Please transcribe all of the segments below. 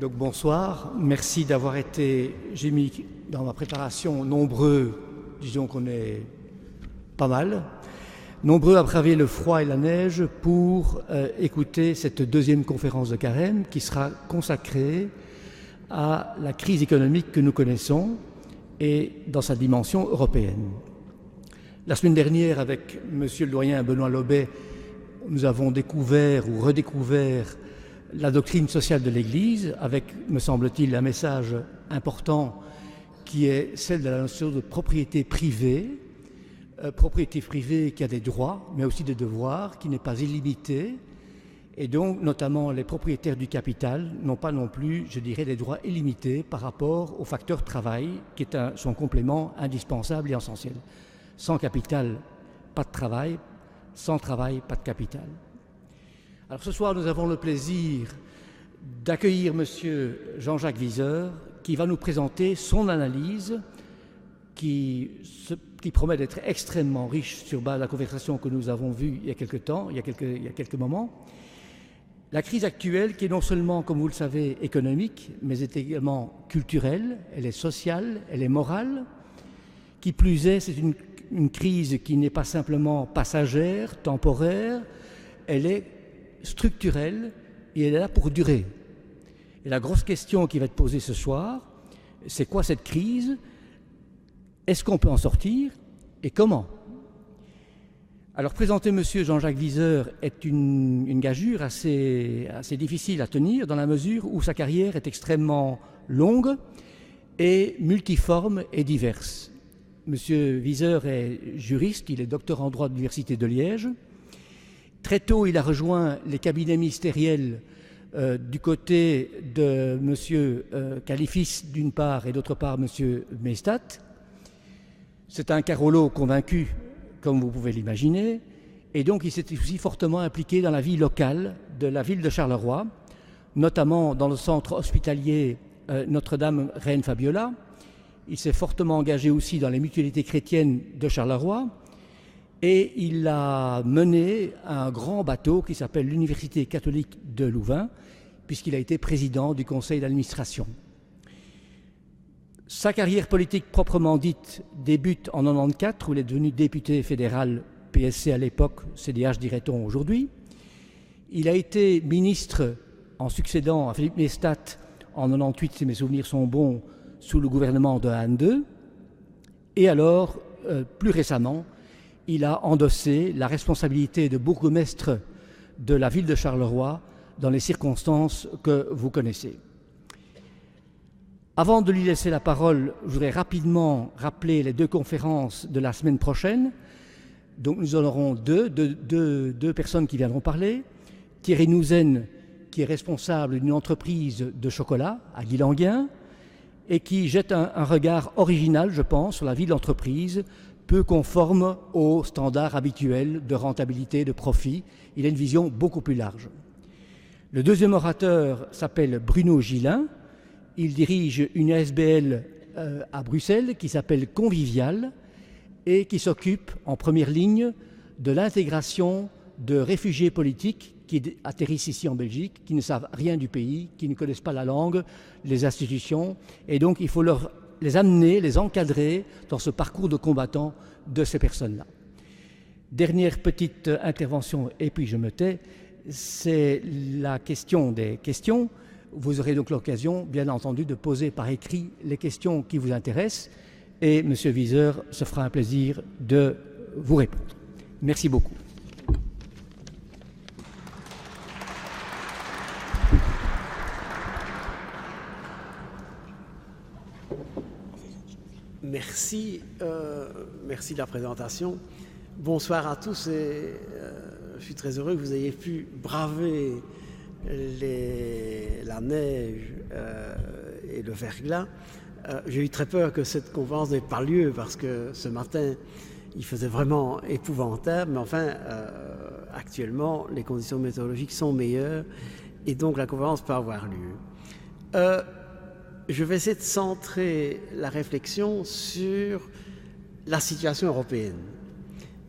Donc bonsoir, merci d'avoir été, j'ai mis dans ma préparation nombreux, disons qu'on est pas mal, nombreux à braver le froid et la neige pour écouter cette deuxième conférence de Carême qui sera consacrée à la crise économique que nous connaissons et dans sa dimension européenne. La semaine dernière, avec monsieur le doyen Benoît Lobet, nous avons découvert ou redécouvert la doctrine sociale de l'Église, avec, me semble-t-il, un message important qui est celle de la notion de propriété privée qui a des droits, mais aussi des devoirs, qui n'est pas illimitée, et donc notamment les propriétaires du capital n'ont pas non plus, je dirais, des droits illimités par rapport au facteur travail, qui est son complément indispensable et essentiel. Sans capital, pas de travail, sans travail, pas de capital. Alors ce soir, nous avons le plaisir d'accueillir monsieur Jean-Jacques Viseur qui va nous présenter son analyse qui promet d'être extrêmement riche sur base de la conversation que nous avons vue il y a quelques moments. La crise actuelle qui est non seulement, comme vous le savez, économique, mais est également culturelle, elle est sociale, elle est morale. Qui plus est, c'est une crise qui n'est pas simplement passagère, temporaire, elle est structurelle et elle est là pour durer. Et la grosse question qui va être posée ce soir, c'est quoi cette crise? Est-ce qu'on peut en sortir et comment? Alors présenter monsieur Jean-Jacques Viseur est une gageure assez difficile à tenir dans la mesure où sa carrière est extrêmement longue et multiforme et diverse. Monsieur Viseur est juriste, il est docteur en droit de l'Université de Liège. Très tôt, il a rejoint les cabinets ministériels du côté de M. Califis d'une part et d'autre part M. Mestat. C'est un Carolo convaincu, comme vous pouvez l'imaginer, et donc il s'est aussi fortement impliqué dans la vie locale de la ville de Charleroi, notamment dans le centre hospitalier Notre-Dame Reine Fabiola. Il s'est fortement engagé aussi dans les mutualités chrétiennes de Charleroi. Et il a mené un grand bateau qui s'appelle l'Université catholique de Louvain, puisqu'il a été président du conseil d'administration. Sa carrière politique proprement dite débute en 1994, où il est devenu député fédéral PSC à l'époque, CDH dirait-on aujourd'hui. Il a été ministre en succédant à Philippe Mestat en 1998, si mes souvenirs sont bons, sous le gouvernement de Anne II. Et alors, plus récemment, il a endossé la responsabilité de bourgmestre de la ville de Charleroi dans les circonstances que vous connaissez. Avant de lui laisser la parole, je voudrais rapidement rappeler les deux conférences de la semaine prochaine. Donc nous en aurons deux personnes qui viendront parler. Thierry Nouzen, qui est responsable d'une entreprise de chocolat à Guilanguin et qui jette un regard original, je pense, sur la vie de l'entreprise, peu conforme aux standards habituels de rentabilité, de profit. Il a une vision beaucoup plus large. Le deuxième orateur s'appelle Bruno Gillin. Il dirige une ASBL à Bruxelles qui s'appelle Convivial et qui s'occupe en première ligne de l'intégration de réfugiés politiques qui atterrissent ici en Belgique, qui ne savent rien du pays, qui ne connaissent pas la langue, les institutions. Et donc il faut les amener, les encadrer dans ce parcours de combattant de ces personnes-là. Dernière petite intervention, et puis je me tais, c'est la question des questions. Vous aurez donc l'occasion, bien entendu, de poser par écrit les questions qui vous intéressent, et M. Viseur se fera un plaisir de vous répondre. Merci beaucoup. Merci de la présentation. Bonsoir à tous et je suis très heureux que vous ayez pu braver la neige et le verglas. J'ai eu très peur que cette conférence n'ait pas lieu parce que ce matin, il faisait vraiment épouvantable. Mais enfin, actuellement, les conditions météorologiques sont meilleures et donc la conférence peut avoir lieu. Je vais essayer de centrer la réflexion sur la situation européenne.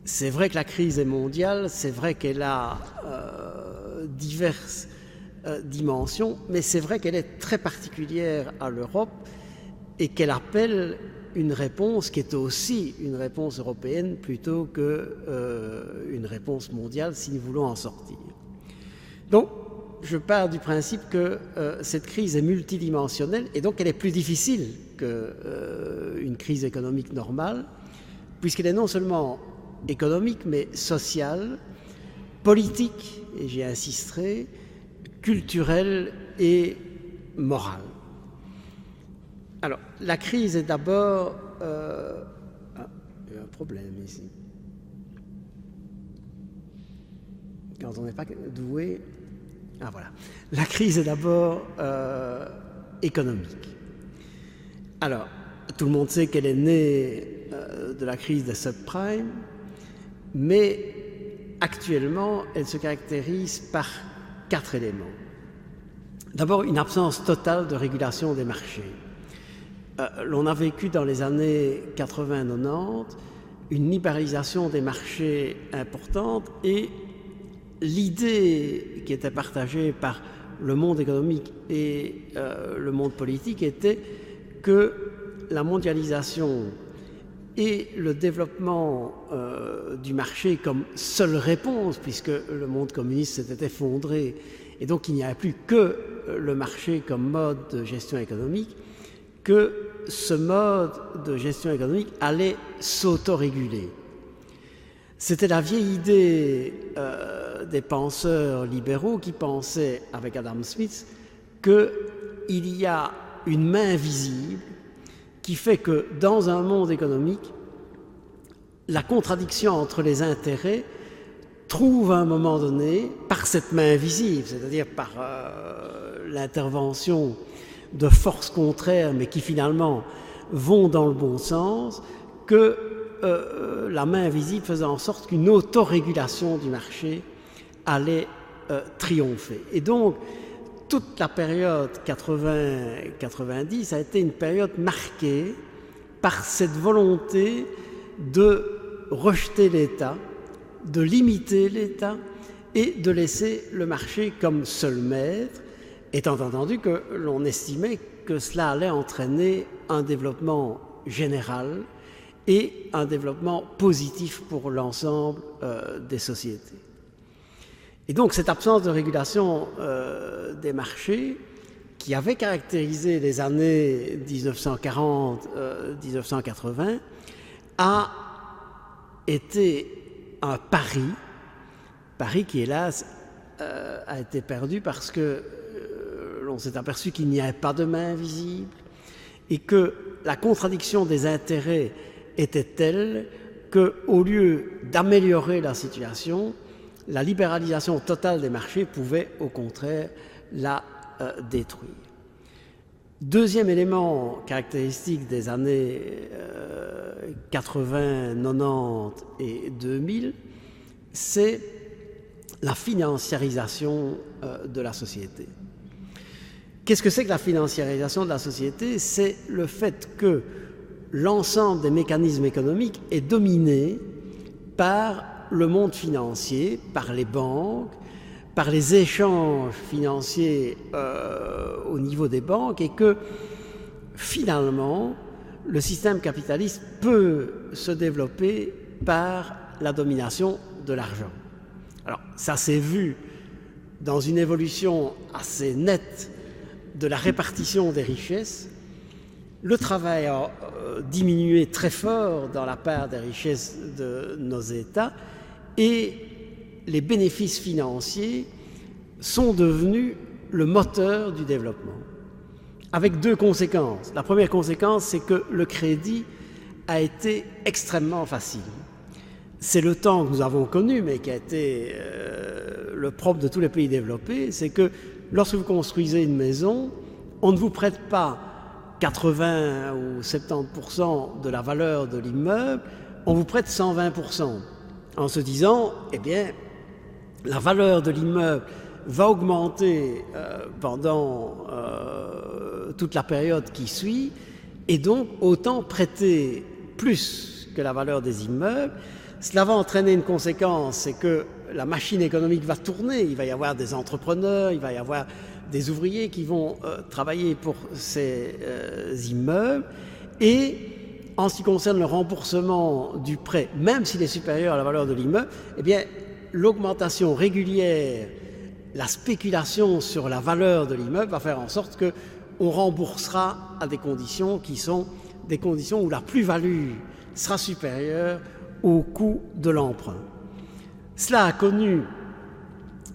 C'est vrai que la crise est mondiale, c'est vrai qu'elle a diverses dimension, mais c'est vrai qu'elle est très particulière à l'Europe et qu'elle appelle une réponse qui est aussi une réponse européenne plutôt qu'une réponse mondiale si nous voulons en sortir. Donc, je pars du principe que cette crise est multidimensionnelle et donc elle est plus difficile qu'une crise économique normale, puisqu'elle est non seulement économique, mais sociale, politique, et j'y insisterai, culturelle et morale. Alors, la crise est d'abord... il y a un problème ici. Quand on n'est pas doué... Ah voilà. La crise est d'abord économique. Alors, tout le monde sait qu'elle est née de la crise des subprimes, mais actuellement, elle se caractérise par 4 éléments. D'abord, une absence totale de régulation des marchés. L'on a vécu dans les années 80-90 une libéralisation des marchés importante et l'idée qui était partagée par le monde économique et le monde politique était que la mondialisation et le développement du marché comme seule réponse, puisque le monde communiste s'était effondré et donc il n'y avait plus que le marché comme mode de gestion économique, que ce mode de gestion économique allait s'autoréguler. C'était la vieille idée des penseurs libéraux qui pensaient, avec Adam Smith, qu'il y a une main invisible qui fait que dans un monde économique, la contradiction entre les intérêts trouve à un moment donné, par cette main invisible, c'est-à-dire par l'intervention de forces contraires, mais qui finalement vont dans le bon sens, que la main invisible faisait en sorte qu'une autorégulation du marché allait triompher. Et donc, toute la période 80-90 a été une période marquée par cette volonté de rejeter l'État, de limiter l'État et de laisser le marché comme seul maître, étant entendu que l'on estimait que cela allait entraîner un développement général et un développement positif pour l'ensemble des sociétés. Et donc cette absence de régulation des marchés, qui avait caractérisé les années 1940-1980, a été un pari qui hélas a été perdu parce que l'on s'est aperçu qu'il n'y avait pas de main invisible et que la contradiction des intérêts était telle qu'au lieu d'améliorer la situation, la libéralisation totale des marchés pouvait au contraire la détruire. Deuxième élément caractéristique des années 80, 90 et 2000, c'est la financiarisation de la société. Qu'est-ce que c'est que la financiarisation de la société? C'est le fait que l'ensemble des mécanismes économiques est dominé par le monde financier, par les banques, par les échanges financiers au niveau des banques, et que finalement le système capitaliste peut se développer par la domination de l'argent. Alors ça s'est vu dans une évolution assez nette de la répartition des richesses. Le travail a diminué très fort dans la part des richesses de nos États et les bénéfices financiers sont devenus le moteur du développement, avec deux conséquences. La première conséquence, c'est que le crédit a été extrêmement facile. C'est le temps que nous avons connu, mais qui a été le propre de tous les pays développés, c'est que lorsque vous construisez une maison, on ne vous prête pas 80 ou 70% de la valeur de l'immeuble, on vous prête 120%, en se disant, eh bien, la valeur de l'immeuble va augmenter pendant toute la période qui suit, et donc autant prêter plus que la valeur des immeubles, Cela va entraîner une conséquence, c'est que la machine économique va tourner, il va y avoir des entrepreneurs, il va y avoir des ouvriers qui vont travailler pour ces immeubles, et en ce qui concerne le remboursement du prêt, même s'il est supérieur à la valeur de l'immeuble, eh bien, l'augmentation régulière, la spéculation sur la valeur de l'immeuble va faire en sorte qu'on remboursera à des conditions qui sont des conditions où la plus-value sera supérieure au coût de l'emprunt. Cela a connu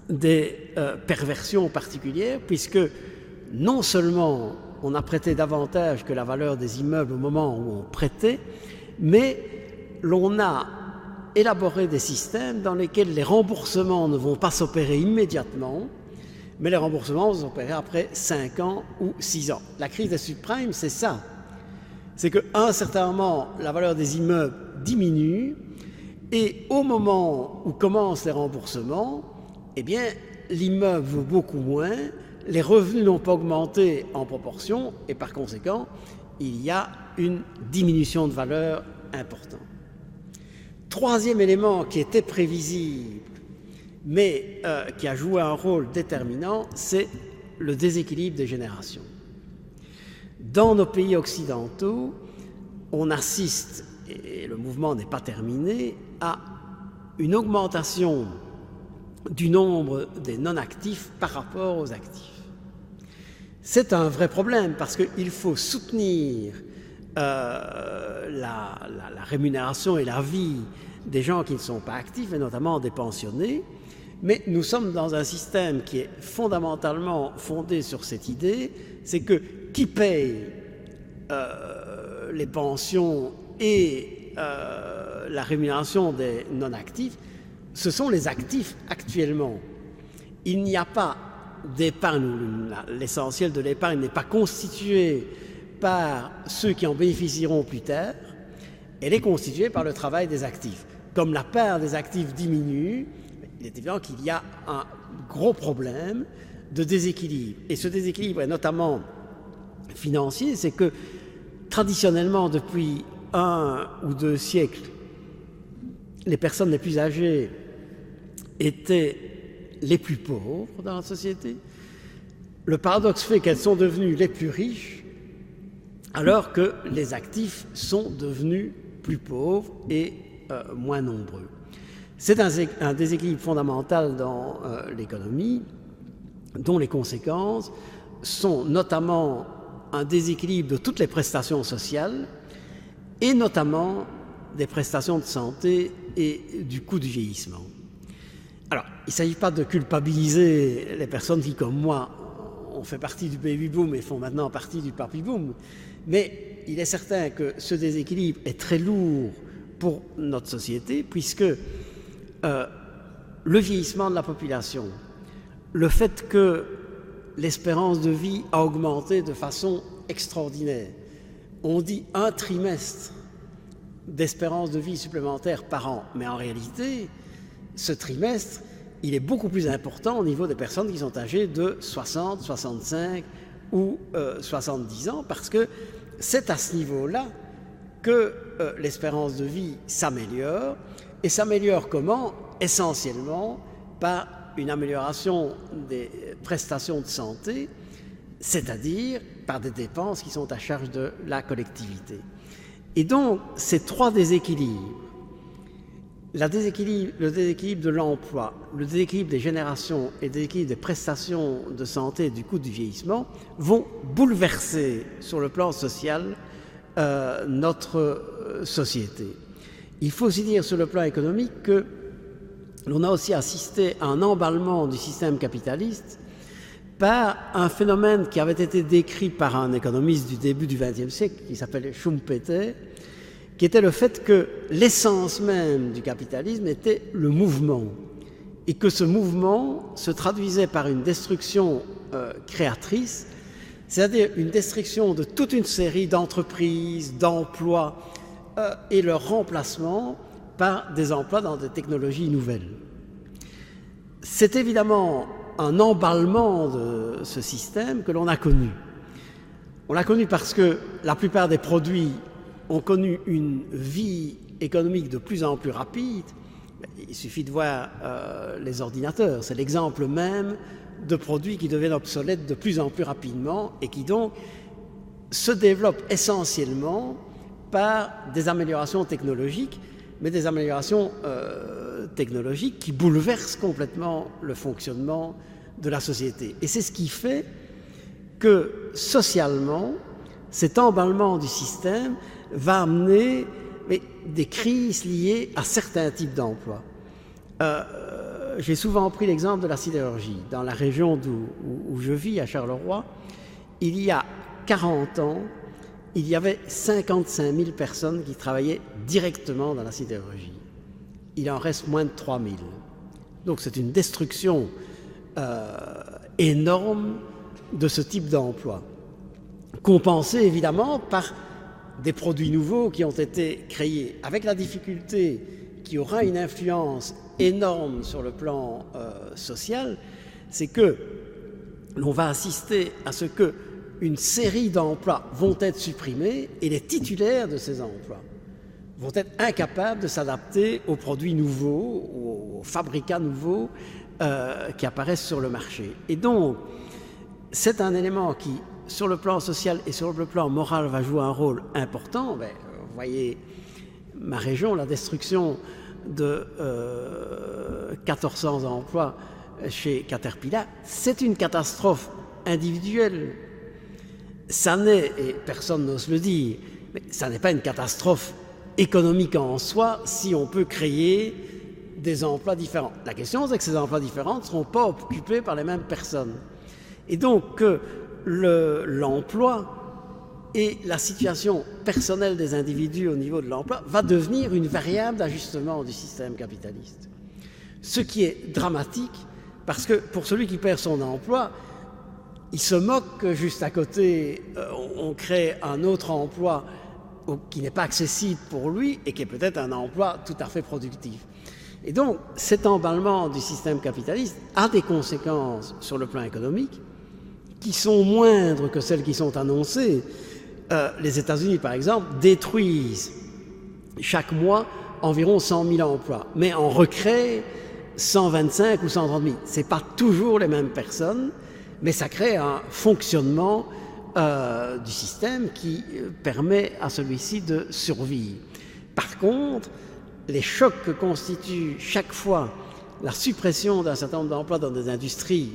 des perversions particulières, puisque non seulement on a prêté davantage que la valeur des immeubles au moment où on prêtait, mais l'on a élaboré des systèmes dans lesquels les remboursements ne vont pas s'opérer immédiatement, mais les remboursements vont s'opérer après 5 ans ou 6 ans. La crise des subprimes, c'est ça. C'est qu'à un certain moment, la valeur des immeubles diminue, et au moment où commencent les remboursements, eh bien, l'immeuble vaut beaucoup moins, les revenus n'ont pas augmenté en proportion, et par conséquent, il y a une diminution de valeur importante. Troisième élément qui était prévisible, mais qui a joué un rôle déterminant, c'est le déséquilibre des générations. Dans nos pays occidentaux, on assiste, et le mouvement n'est pas terminé, à une augmentation du nombre des non-actifs par rapport aux actifs. C'est un vrai problème parce qu'il faut soutenir la rémunération et la vie des gens qui ne sont pas actifs, et notamment des pensionnés, mais nous sommes dans un système qui est fondamentalement fondé sur cette idée, c'est que qui paye les pensions et la rémunération des non-actifs, ce sont les actifs actuellement. Il n'y a pas d'épargne, l'essentiel de l'épargne n'est pas constitué par ceux qui en bénéficieront plus tard, elle est constituée par le travail des actifs. Comme la part des actifs diminue, il est évident qu'il y a un gros problème de déséquilibre. Et ce déséquilibre est notamment financier, c'est que traditionnellement, depuis 1 ou 2 siècles, les personnes les plus âgées étaient les plus pauvres dans la société. Le paradoxe fait qu'elles sont devenues les plus riches, alors que les actifs sont devenus plus pauvres et moins nombreux. C'est un déséquilibre fondamental dans l'économie, dont les conséquences sont notamment un déséquilibre de toutes les prestations sociales, et notamment des prestations de santé et du coût du vieillissement. Alors, il ne s'agit pas de culpabiliser les personnes qui, comme moi, ont fait partie du baby-boom et font maintenant partie du papy-boom, mais il est certain que ce déséquilibre est très lourd pour notre société, puisque le vieillissement de la population, le fait que l'espérance de vie a augmenté de façon extraordinaire, on dit 1 trimestre d'espérance de vie supplémentaire par an, mais en réalité, ce trimestre, il est beaucoup plus important au niveau des personnes qui sont âgées de 60, 65 ou 70 ans, parce que c'est à ce niveau-là que l'espérance de vie s'améliore. Et s'améliore comment? Essentiellement par une amélioration des prestations de santé, c'est-à-dire par des dépenses qui sont à charge de la collectivité. Et donc, ces 3 déséquilibres, le déséquilibre de l'emploi, le déséquilibre des générations et le déséquilibre des prestations de santé et du coût du vieillissement vont bouleverser sur le plan social notre société. Il faut aussi dire sur le plan économique que l'on a aussi assisté à un emballement du système capitaliste par un phénomène qui avait été décrit par un économiste du début du XXe siècle, qui s'appelait Schumpeter, qui était le fait que l'essence même du capitalisme était le mouvement, et que ce mouvement se traduisait par une destruction créatrice, c'est-à-dire une destruction de toute une série d'entreprises, d'emplois, et leur remplacement par des emplois dans des technologies nouvelles. C'est évidemment un emballement de ce système que l'on a connu. On l'a connu parce que la plupart des produits ont connu une vie économique de plus en plus rapide, il suffit de voir les ordinateurs. C'est l'exemple même de produits qui deviennent obsolètes de plus en plus rapidement et qui donc se développent essentiellement par des améliorations technologiques, mais des améliorations technologiques qui bouleversent complètement le fonctionnement de la société. Et c'est ce qui fait que socialement, cet emballement du système va amener des crises liées à certains types d'emplois. J'ai souvent pris l'exemple de la sidérurgie. Dans la région où je vis, à Charleroi, il y a 40 ans, il y avait 55 000 personnes qui travaillaient directement dans la sidérurgie. Il en reste moins de 3 000. Donc c'est une destruction énorme de ce type d'emploi, compensée évidemment par des produits nouveaux qui ont été créés, avec la difficulté qui aura une influence énorme sur le plan social, c'est que l'on va assister à ce que une série d'emplois vont être supprimés et les titulaires de ces emplois vont être incapables de s'adapter aux produits nouveaux, aux fabricats nouveaux qui apparaissent sur le marché. Et donc, c'est un élément qui, sur le plan social et sur le plan moral, va jouer un rôle important. Vous voyez, ma région, la destruction de 1400 emplois chez Caterpillar, c'est une catastrophe individuelle. Ça n'est, et personne n'ose le dire, mais ça n'est pas une catastrophe économique en soi si on peut créer des emplois différents. La question, c'est que ces emplois différents ne seront pas occupés par les mêmes personnes. Et donc, l'emploi et la situation personnelle des individus au niveau de l'emploi va devenir une variable d'ajustement du système capitaliste. Ce qui est dramatique, parce que pour celui qui perd son emploi, il se moque que juste à côté, on crée un autre emploi qui n'est pas accessible pour lui et qui est peut-être un emploi tout à fait productif. Et donc, cet emballement du système capitaliste a des conséquences sur le plan économique qui sont moindres que celles qui sont annoncées. Les États-Unis, par exemple, détruisent chaque mois environ 100 000 emplois, mais en recréent 125 ou 130 000. Ce n'est pas toujours les mêmes personnes, mais ça crée un fonctionnement du système qui permet à celui-ci de survivre. Par contre, les chocs que constitue chaque fois la suppression d'un certain nombre d'emplois dans des industries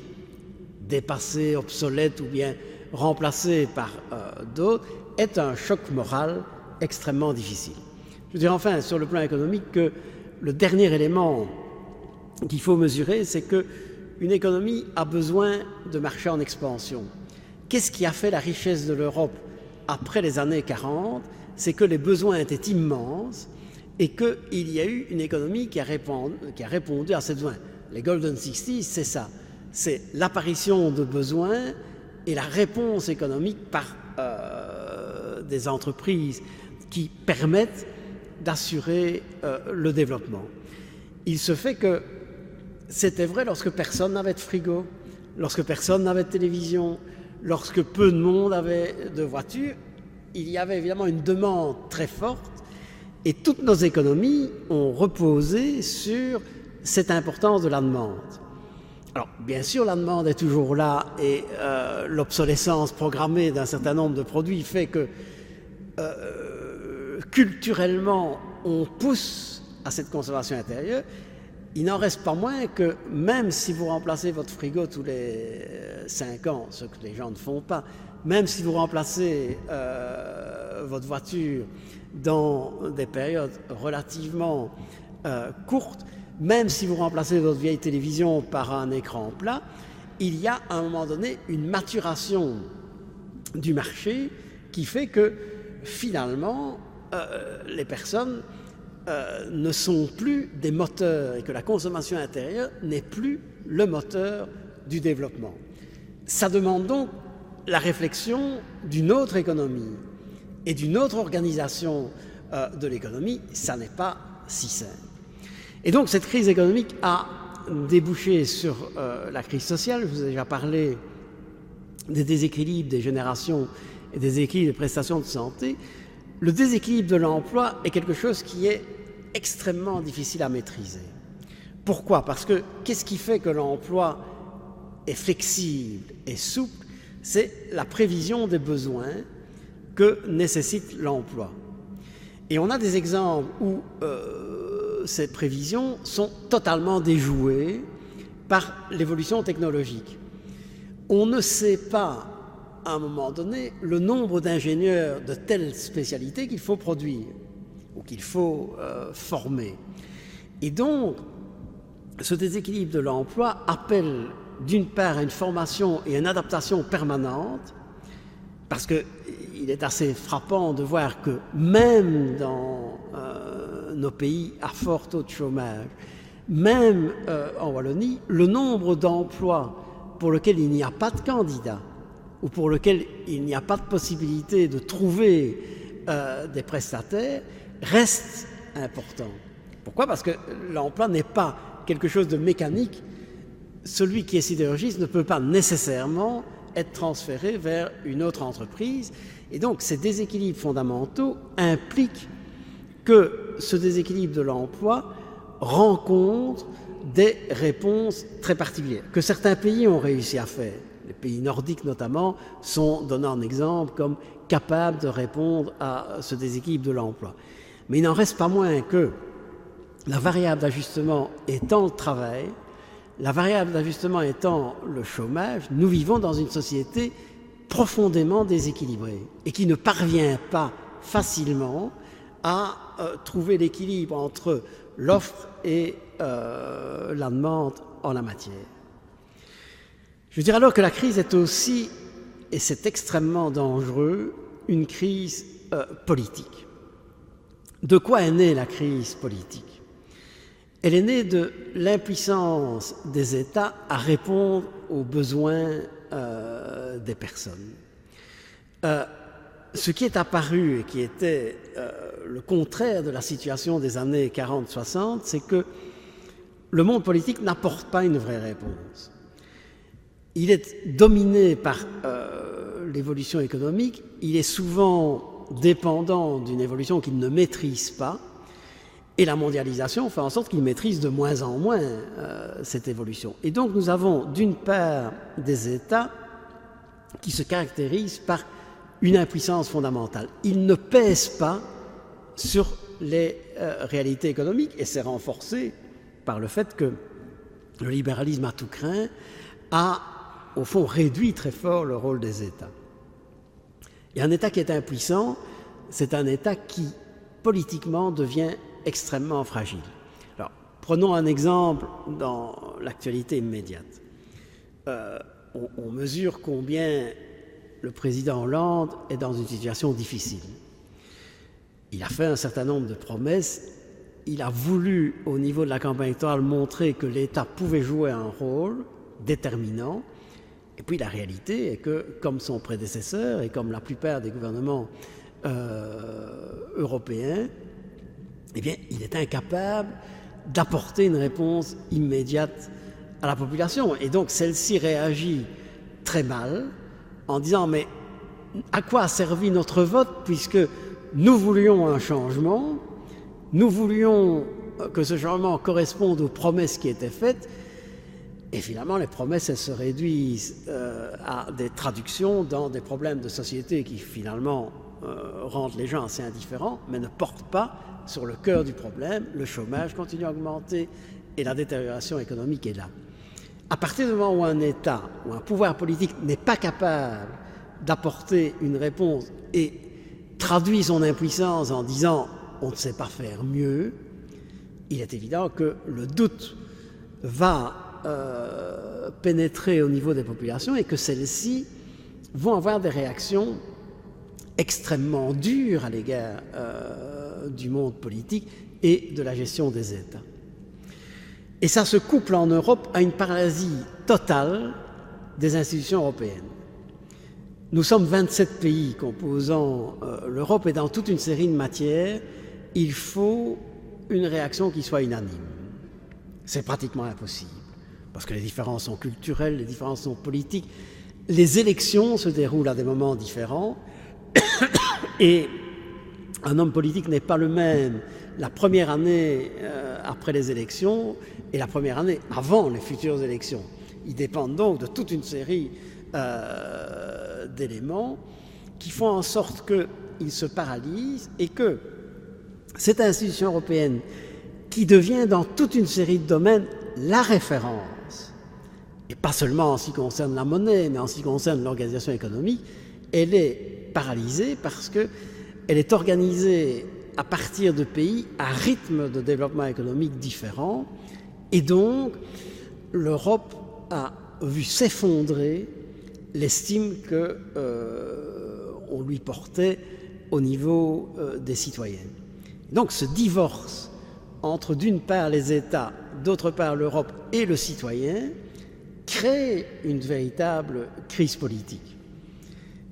dépassées, obsolètes ou bien remplacées par d'autres, est un choc moral extrêmement difficile. Je dirais enfin, sur le plan économique, que le dernier élément qu'il faut mesurer, c'est qu'une économie a besoin de marchés en expansion. Qu'est-ce qui a fait la richesse de l'Europe après les années 40? C'est que les besoins étaient immenses et qu'il y a eu une économie qui a répondu à ces besoins. Les Golden 60s, c'est ça. C'est l'apparition de besoins et la réponse économique par des entreprises qui permettent d'assurer le développement. Il se fait que c'était vrai lorsque personne n'avait de frigo, lorsque personne n'avait de télévision, lorsque peu de monde avait de voiture. Il y avait évidemment une demande très forte et toutes nos économies ont reposé sur cette importance de la demande. Alors, bien sûr, la demande est toujours là et l'obsolescence programmée d'un certain nombre de produits fait que culturellement, on pousse à cette consommation intérieure. Il n'en reste pas moins que même si vous remplacez votre frigo tous les 5 ans, ce que les gens ne font pas, même si vous remplacez votre voiture dans des périodes relativement courtes, même si vous remplacez votre vieille télévision par un écran plat, il y a à un moment donné une maturation du marché qui fait que finalement les personnes ne sont plus des moteurs et que la consommation intérieure n'est plus le moteur du développement. Ça demande donc la réflexion d'une autre économie et d'une autre organisation de l'économie. Ça n'est pas si simple. Et donc cette crise économique a débouché sur la crise sociale. Je vous ai déjà parlé des déséquilibres des générations et des déséquilibres des prestations de santé. Le déséquilibre de l'emploi est quelque chose qui est extrêmement difficile à maîtriser. Pourquoi? Parce que qu'est-ce qui fait que l'emploi est flexible et souple? C'est la prévision des besoins que nécessite l'emploi. Et on a des exemples où ces prévisions sont totalement déjouées par l'évolution technologique. On ne sait pas, à un moment donné, le nombre d'ingénieurs de telle spécialité qu'il faut produire ou qu'il faut former. Et donc, ce déséquilibre de l'emploi appelle d'une part une formation et une adaptation permanente, parce qu'il est assez frappant de voir que même dans nos pays à fort taux de chômage, même en Wallonie, le nombre d'emplois pour lesquels il n'y a pas de candidats ou pour lesquels il n'y a pas de possibilité de trouver des prestataires reste important. Pourquoi? Parce que l'emploi n'est pas quelque chose de mécanique. Celui qui est sidérurgiste ne peut pas nécessairement être transféré vers une autre entreprise. Et donc, ces déséquilibres fondamentaux impliquent que ce déséquilibre de l'emploi rencontre des réponses très particulières, que certains pays ont réussi à faire. Les pays nordiques, notamment, sont donnés en exemple comme capables de répondre à ce déséquilibre de l'emploi. Mais il n'en reste pas moins que la variable d'ajustement étant le travail, la variable d'ajustement étant le chômage, nous vivons dans une société profondément déséquilibrée et qui ne parvient pas facilement à trouver l'équilibre entre l'offre et la demande en la matière. Je veux dire alors que la crise est aussi, et c'est extrêmement dangereux, une crise politique. De quoi est née la crise politique? Elle est née de l'impuissance des États à répondre aux besoins des personnes. Ce qui est apparu et qui était le contraire de la situation des années 40-60, c'est que le monde politique n'apporte pas une vraie réponse. Il est dominé par l'évolution économique, il est souvent dépendant d'une évolution qu'il ne maîtrise pas, et la mondialisation fait en sorte qu'il maîtrise de moins en moins cette évolution. Et donc nous avons d'une part des États qui se caractérisent par une impuissance fondamentale. Ils ne pèsent pas sur les réalités économiques, et c'est renforcé par le fait que le libéralisme à tout crin a, au fond, réduit très fort le rôle des États. Et un État qui est impuissant, c'est un État qui, politiquement, devient extrêmement fragile. Alors, prenons un exemple dans l'actualité immédiate. On mesure combien le président Hollande est dans une situation difficile. Il a fait un certain nombre de promesses. Il a voulu, au niveau de la campagne électorale, montrer que l'État pouvait jouer un rôle déterminant. Et puis la réalité est que, comme son prédécesseur et comme la plupart des gouvernements européens, eh bien, il est incapable d'apporter une réponse immédiate à la population. Et donc, celle-ci réagit très mal en disant « Mais à quoi a servi notre vote puisque nous voulions un changement, nous voulions que ce changement corresponde aux promesses qui étaient faites ». Et finalement, les promesses, elles se réduisent à des traductions dans des problèmes de société qui, finalement, rendent les gens assez indifférents, mais ne portent pas sur le cœur du problème. Le chômage continue à augmenter et la détérioration économique est là. À partir du moment où un État, ou un pouvoir politique n'est pas capable d'apporter une réponse et traduit son impuissance en disant « on ne sait pas faire mieux », il est évident que le doute va pénétrer au niveau des populations et que celles-ci vont avoir des réactions extrêmement dures à l'égard du monde politique et de la gestion des États. Et ça se couple en Europe à une paralysie totale des institutions européennes. Nous sommes 27 pays composant l'Europe et dans toute une série de matières, il faut une réaction qui soit unanime. C'est pratiquement impossible. Parce que les différences sont culturelles, les différences sont politiques. Les élections se déroulent à des moments différents et un homme politique n'est pas le même la première année après les élections et la première année avant les futures élections. Ils dépendent donc de toute une série d'éléments qui font en sorte qu'ils se paralysent et que cette institution européenne, qui devient dans toute une série de domaines la référence, et pas seulement en ce qui concerne la monnaie, mais en ce qui concerne l'organisation économique, elle est paralysée parce qu'elle est organisée à partir de pays à rythme de développement économique différents, et donc l'Europe a vu s'effondrer l'estime qu'on lui portait au niveau des citoyens. Donc ce divorce entre d'une part les États, d'autre part l'Europe et le citoyen crée une véritable crise politique.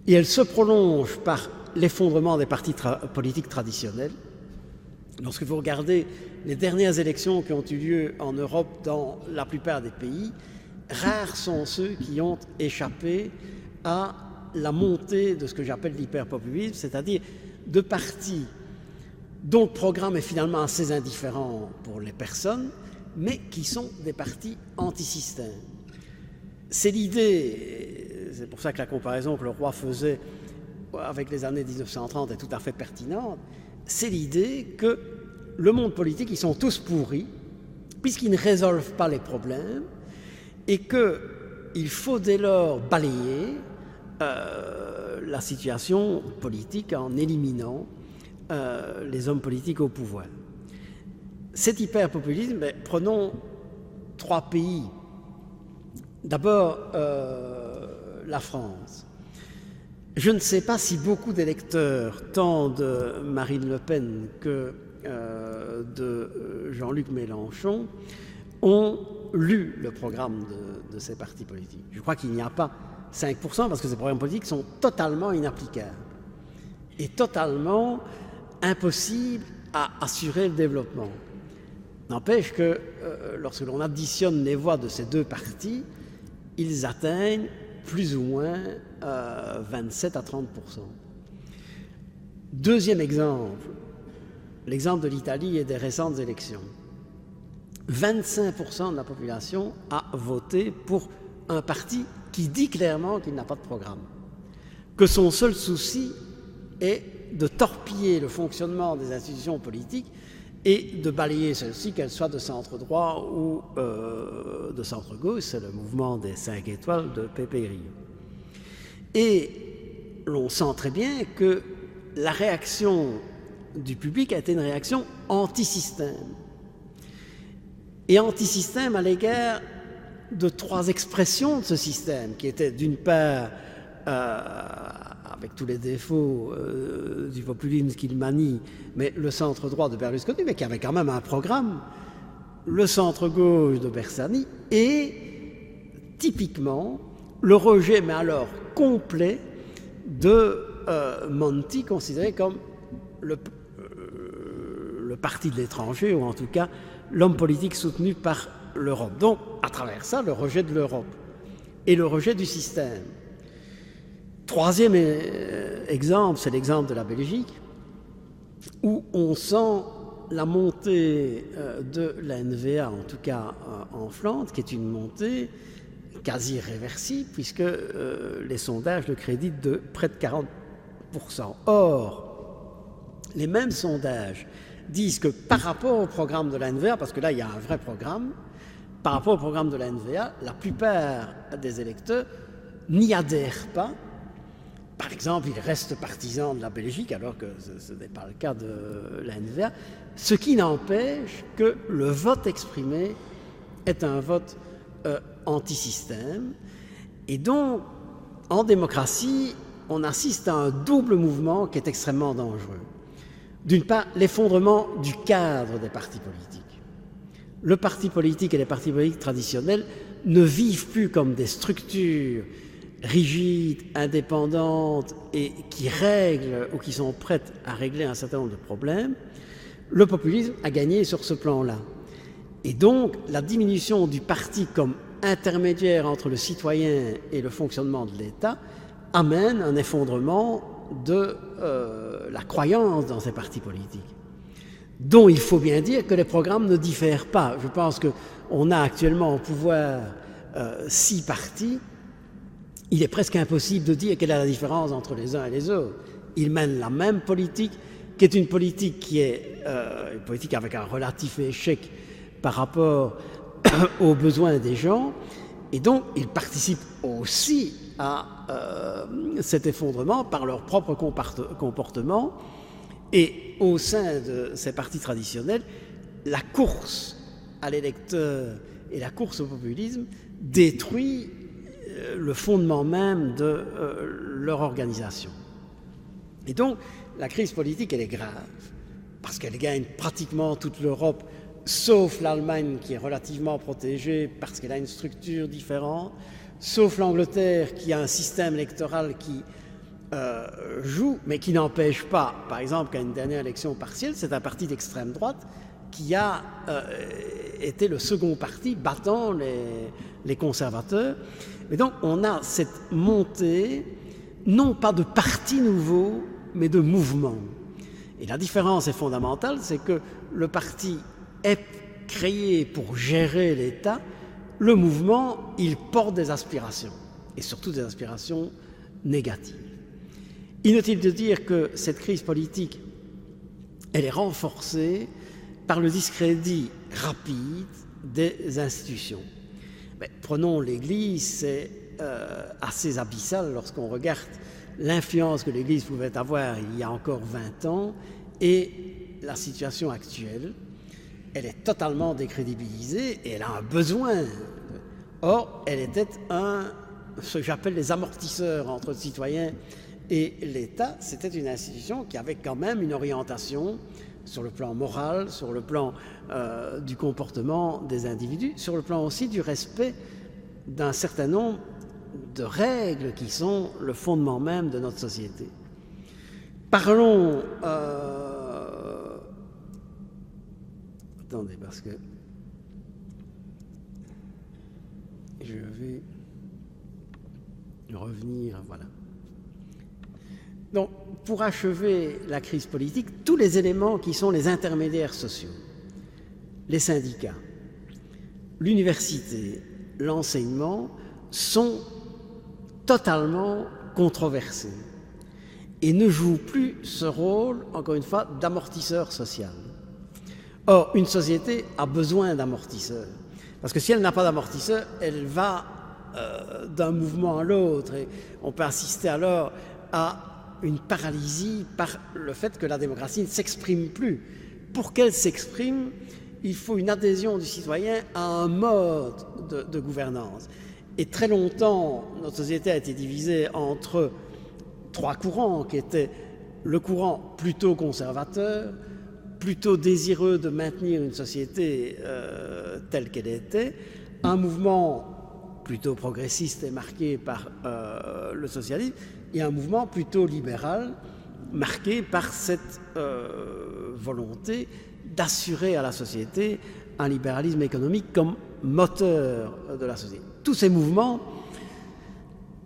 Et elle se prolonge par l'effondrement des partis politiques traditionnels. Lorsque vous regardez les dernières élections qui ont eu lieu en Europe dans la plupart des pays, rares sont ceux qui ont échappé à la montée de ce que j'appelle l'hyperpopulisme, c'est-à-dire de partis dont le programme est finalement assez indifférent pour les personnes, mais qui sont des partis anti-système. C'est l'idée, c'est pour ça que la comparaison que le roi faisait avec les années 1930 est tout à fait pertinente, c'est l'idée que le monde politique, ils sont tous pourris, puisqu'ils ne résolvent pas les problèmes, et qu'il faut dès lors balayer la situation politique en éliminant les hommes politiques au pouvoir. Cet hyperpopulisme, prenons 3 pays. D'abord, la France. Je ne sais pas si beaucoup d'électeurs, tant de Marine Le Pen que de Jean-Luc Mélenchon, ont lu le programme de ces partis politiques. Je crois qu'il n'y a pas 5%, parce que ces programmes politiques sont totalement inapplicables et totalement impossibles à assurer le développement. N'empêche que lorsque l'on additionne les voix de ces 2 partis, ils atteignent plus ou moins 27 à 30%. Deuxième exemple, l'exemple de l'Italie et des récentes élections. 25% de la population a voté pour un parti qui dit clairement qu'il n'a pas de programme, que son seul souci est de torpiller le fonctionnement des institutions politiques et de balayer celles-ci, qu'elles soient de centre-droit ou de centre-gauche. C'est le mouvement des 5 étoiles de Pepe Grillo. Et l'on sent très bien que la réaction du public a été une réaction anti-système. Et anti-système à l'égard de 3 expressions de ce système, qui étaient d'une part, avec tous les défauts du populisme qu'il manie, mais le centre-droit de Berlusconi, mais qui avait quand même un programme, le centre-gauche de Bersani, et typiquement le rejet, mais alors complet, de Monti, considéré comme le parti de l'étranger, ou en tout cas l'homme politique soutenu par l'Europe. Donc, à travers ça, le rejet de l'Europe et le rejet du système. Troisième exemple, c'est l'exemple de la Belgique, où on sent la montée de la NVA, en tout cas en Flandre, qui est une montée quasi réversible, puisque les sondages le créditent de près de 40%. Or, les mêmes sondages disent que par rapport au programme de la NVA, parce que là il y a un vrai programme, par rapport au programme de la NVA, la plupart des électeurs n'y adhèrent pas. Par exemple, ils restent partisans de la Belgique, alors que ce n'est pas le cas de la NVA, ce qui n'empêche que le vote exprimé est un vote anti-système. Et donc, en démocratie, on assiste à un double mouvement qui est extrêmement dangereux. D'une part, l'effondrement du cadre des partis politiques. Le parti politique et les partis politiques traditionnels ne vivent plus comme des structures rigides, indépendantes et qui règlent ou qui sont prêtes à régler un certain nombre de problèmes. Le populisme a gagné sur ce plan-là. Et donc, la diminution du parti comme intermédiaire entre le citoyen et le fonctionnement de l'État amène un effondrement de la croyance dans ces partis politiques, dont il faut bien dire que les programmes ne diffèrent pas. Je pense qu'on a actuellement au pouvoir 6 partis. Il est presque impossible de dire quelle est la différence entre les uns et les autres. Ils mènent la même politique, qui est une politique qui est une politique avec un relatif échec par rapport aux besoins des gens, et donc ils participent aussi à cet effondrement par leur propre comportement. Et au sein de ces partis traditionnels, la course à l'électeur et la course au populisme détruit le fondement même de leur organisation. Et donc, la crise politique, elle est grave, parce qu'elle gagne pratiquement toute l'Europe, sauf l'Allemagne qui est relativement protégée parce qu'elle a une structure différente, sauf l'Angleterre qui a un système électoral qui joue, mais qui n'empêche pas, par exemple, qu'à une dernière élection partielle, c'est un parti d'extrême droite qui a été le second parti battant les conservateurs. Et donc, on a cette montée, non pas de partis nouveaux, mais de mouvements. Et la différence est fondamentale, c'est que le parti est créé pour gérer l'État, le mouvement, il porte des aspirations, et surtout des aspirations négatives. Inutile de dire que cette crise politique, elle est renforcée par le discrédit rapide des institutions. Mais prenons l'Église, c'est assez abyssal lorsqu'on regarde l'influence que l'Église pouvait avoir il y a encore 20 ans et la situation actuelle. Elle est totalement décrédibilisée et elle a un besoin. Or, elle était ce que j'appelle les amortisseurs entre le citoyen et l'État. C'était une institution qui avait quand même une orientation sur le plan moral, sur le plan du comportement des individus, sur le plan aussi du respect d'un certain nombre de règles qui sont le fondement même de notre société. Parlons... Attendez, parce que je vais revenir, voilà. Donc, pour achever la crise politique, tous les éléments qui sont les intermédiaires sociaux, les syndicats, l'université, l'enseignement, sont totalement controversés et ne jouent plus ce rôle, encore une fois, d'amortisseur social. Or, une société a besoin d'amortisseurs, parce que si elle n'a pas d'amortisseur, elle va d'un mouvement à l'autre, et on peut assister alors à une paralysie par le fait que la démocratie ne s'exprime plus. Pour qu'elle s'exprime, il faut une adhésion du citoyen à un mode de gouvernance. Et très longtemps, notre société a été divisée entre 3 courants, qui étaient le courant plutôt conservateur, plutôt désireux de maintenir une société telle qu'elle était, un mouvement plutôt progressiste et marqué par le socialisme, et un mouvement plutôt libéral, marqué par cette volonté d'assurer à la société un libéralisme économique comme moteur de la société. Tous ces mouvements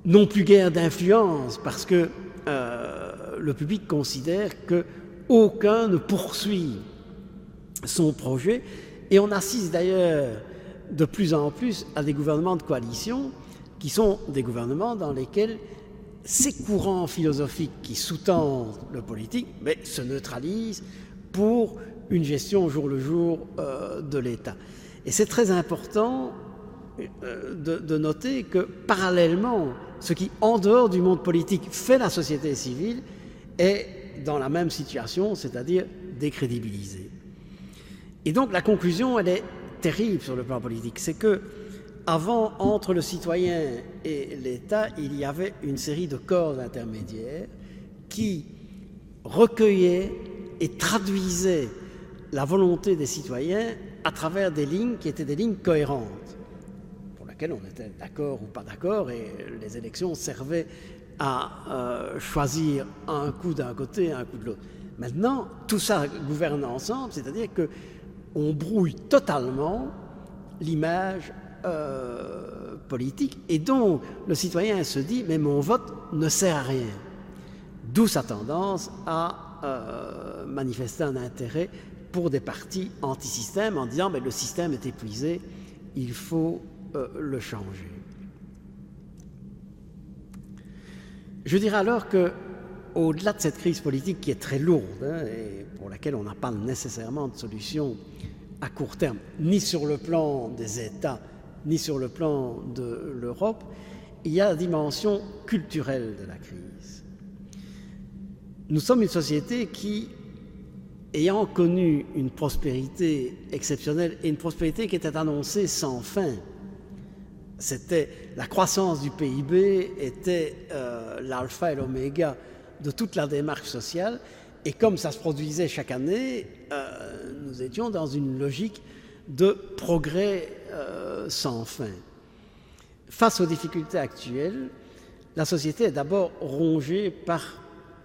n'ont plus guère d'influence parce que le public considère qu'aucun ne poursuit son projet, et on assiste d'ailleurs de plus en plus à des gouvernements de coalition qui sont des gouvernements dans lesquels ces courants philosophiques qui sous-tendent le politique se neutralisent pour une gestion au jour le jour de l'État. Et c'est très important de noter que parallèlement, ce qui, en dehors du monde politique, fait la société civile est dans la même situation, c'est-à-dire décrédibilisée. Et donc la conclusion, elle est terrible sur le plan politique, c'est que avant, entre le citoyen et l'État, il y avait une série de corps intermédiaires qui recueillaient et traduisaient la volonté des citoyens à travers des lignes qui étaient des lignes cohérentes, pour lesquelles on était d'accord ou pas d'accord, et les élections servaient à choisir un coup d'un côté et un coup de l'autre. Maintenant, tout ça gouverne ensemble, c'est-à-dire qu'on brouille totalement l'image politique, et donc le citoyen se dit « mais mon vote ne sert à rien ». D'où sa tendance à manifester un intérêt pour des partis anti-système en disant mais le système est épuisé, il faut le changer. Je dirais alors que au-delà de cette crise politique qui est très lourde et pour laquelle on n'a pas nécessairement de solution à court terme, ni sur le plan des États, ni sur le plan de l'Europe, il y a la dimension culturelle de la crise. Nous sommes une société qui, ayant connu une prospérité exceptionnelle et une prospérité qui était annoncée sans fin, c'était la croissance du PIB était l'alpha et l'oméga de toute la démarche sociale, et comme ça se produisait chaque année, nous étions dans une logique de progrès sans fin. Face aux difficultés actuelles, la société est d'abord rongée par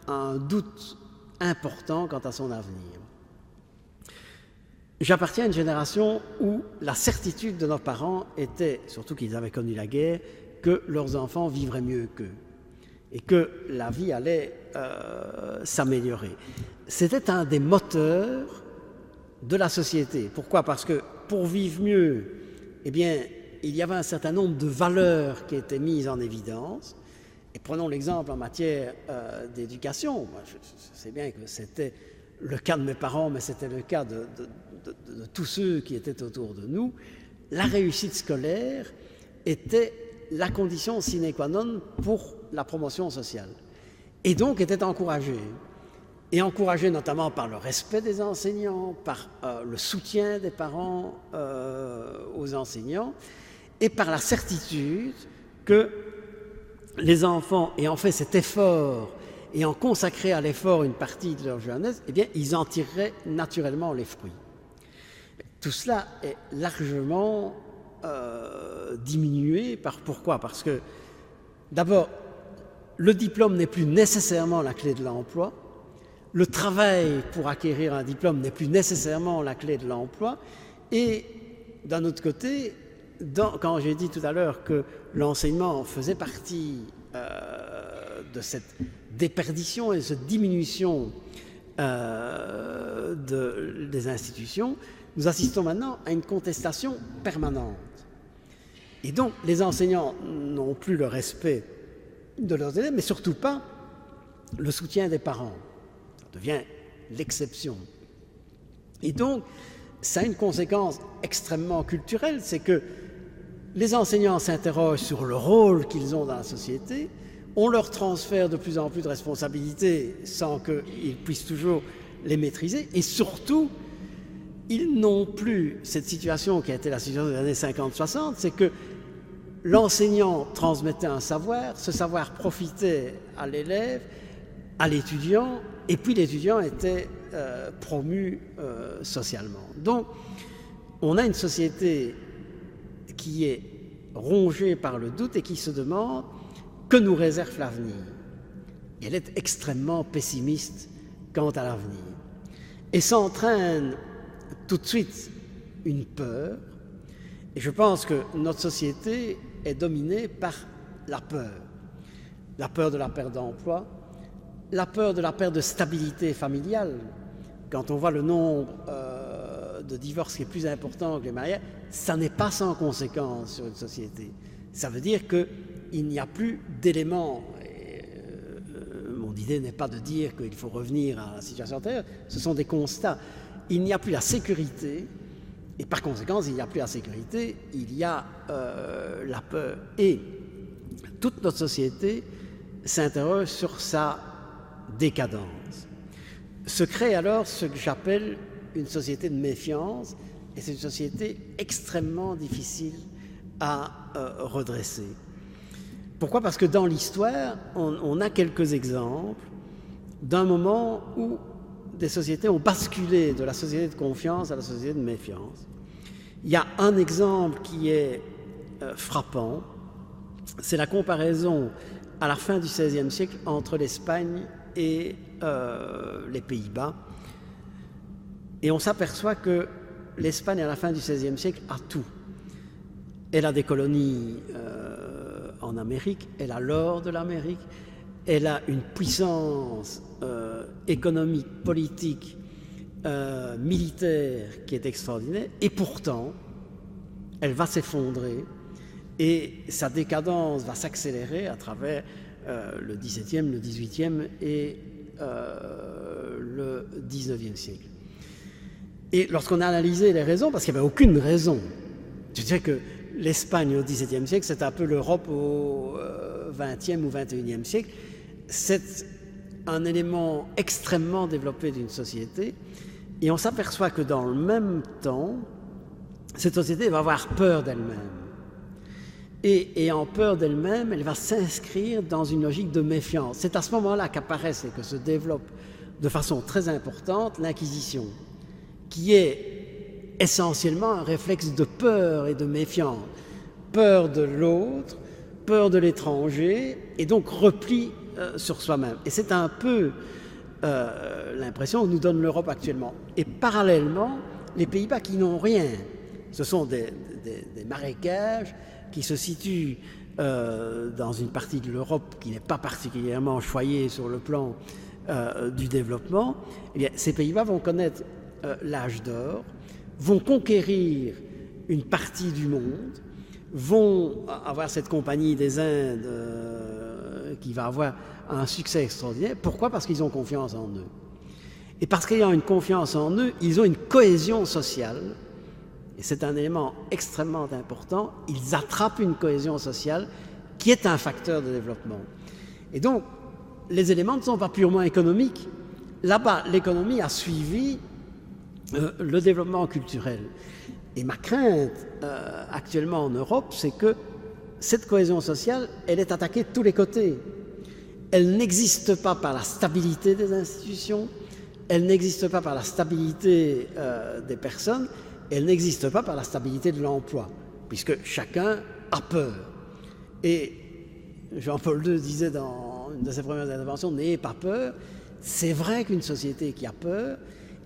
un doute important quant à son avenir. J'appartiens à une génération où la certitude de nos parents était, surtout qu'ils avaient connu la guerre, que leurs enfants vivraient mieux qu'eux et que la vie allait s'améliorer. C'était un des moteurs de la société. Pourquoi? Parce que pour vivre mieux, eh bien, il y avait un certain nombre de valeurs qui étaient mises en évidence. Et prenons l'exemple en matière d'éducation. Moi, je sais bien que c'était le cas de mes parents, mais c'était le cas de tous ceux qui étaient autour de nous. La réussite scolaire était la condition sine qua non pour la promotion sociale. Et donc était encouragée. Et encouragée notamment par le respect des enseignants, par le soutien des parents aux enseignants, et par la certitude que les enfants ayant fait cet effort, ayant consacré à l'effort une partie de leur jeunesse, eh bien, ils en tireraient naturellement les fruits. Tout cela est largement diminué. Pourquoi? Parce que, d'abord, le diplôme n'est plus nécessairement la clé de l'emploi. Le travail pour acquérir un diplôme n'est plus nécessairement la clé de l'emploi. Et, d'un autre côté, quand j'ai dit tout à l'heure que l'enseignement faisait partie de cette déperdition et de cette diminution des institutions, nous assistons maintenant à une contestation permanente. Et donc, les enseignants n'ont plus le respect de leurs élèves, mais surtout pas le soutien des parents. Ça devient l'exception. Et donc, ça a une conséquence extrêmement culturelle, c'est que les enseignants s'interrogent sur le rôle qu'ils ont dans la société, on leur transfère de plus en plus de responsabilités sans qu'ils puissent toujours les maîtriser, et surtout, ils n'ont plus cette situation qui a été la situation des années 50-60, c'est que l'enseignant transmettait un savoir, ce savoir profitait à l'élève, à l'étudiant, et puis l'étudiant était promu socialement. Donc, on a une société qui est rongée par le doute et qui se demande que nous réserve l'avenir. Et elle est extrêmement pessimiste quant à l'avenir. Et s'entraîne tout de suite une peur. Et je pense que notre société est dominée par la peur. La peur de la perte d'emploi, la peur de la perte de stabilité familiale. Quand on voit le nombre de divorces qui est plus important que les mariages, ça n'est pas sans conséquence sur une société. Ça veut dire qu'il n'y a plus d'éléments. Mon idée n'est pas de dire qu'il faut revenir à la situation antérieure, ce sont des constats. Il n'y a plus la sécurité, et par conséquent, il n'y a plus la sécurité, il y a la peur. Et toute notre société s'interroge sur sa décadence. Se crée alors ce que j'appelle une société de méfiance, et c'est une société extrêmement difficile à redresser. Pourquoi? Parce que dans l'histoire, on a quelques exemples d'un moment où des sociétés ont basculé de la société de confiance à la société de méfiance. Il y a un exemple qui est frappant, c'est la comparaison à la fin du XVIe siècle entre l'Espagne et les Pays-Bas. Et on s'aperçoit que l'Espagne, à la fin du XVIe siècle, a tout. Elle a des colonies en Amérique, elle a l'or de l'Amérique, elle a une puissance économique, politique, militaire qui est extraordinaire, et pourtant, elle va s'effondrer et sa décadence va s'accélérer à travers le XVIIe, le XVIIIe et le XIXe siècle. Et lorsqu'on a analysé les raisons, parce qu'il n'y avait aucune raison, je dirais que l'Espagne au XVIIe siècle, c'est un peu l'Europe au XXe ou XXIe siècle, c'est un élément extrêmement développé d'une société, et on s'aperçoit que dans le même temps, cette société va avoir peur d'elle-même. Et en peur d'elle-même, elle va s'inscrire dans une logique de méfiance. C'est à ce moment-là qu'apparaissent et que se développe de façon très importante l'Inquisition, qui est essentiellement un réflexe de peur et de méfiance. Peur de l'autre, peur de l'étranger, et donc repli sur soi-même. Et c'est un peu l'impression que nous donne l'Europe actuellement. Et parallèlement, les Pays-Bas qui n'ont rien, ce sont des marécages qui se situent dans une partie de l'Europe qui n'est pas particulièrement choyée sur le plan du développement. Eh bien, ces Pays-Bas vont connaître l'âge d'or, vont conquérir une partie du monde, vont avoir cette compagnie des Indes qui va avoir un succès extraordinaire. Pourquoi? Parce qu'ils ont confiance en eux. Et parce qu'ayant une confiance en eux, ils ont une cohésion sociale. Et c'est un élément extrêmement important. Ils attrapent une cohésion sociale qui est un facteur de développement. Et donc, les éléments ne sont pas purement économiques. Là-bas, l'économie a suivi le développement culturel. Et ma crainte actuellement en Europe, c'est que cette cohésion sociale, elle est attaquée de tous les côtés. Elle n'existe pas par la stabilité des institutions, elle n'existe pas par la stabilité des personnes, elle n'existe pas par la stabilité de l'emploi, puisque chacun a peur. Et Jean-Paul II disait dans une de ses premières interventions, « N'ayez pas peur ». C'est vrai qu'une société qui a peur,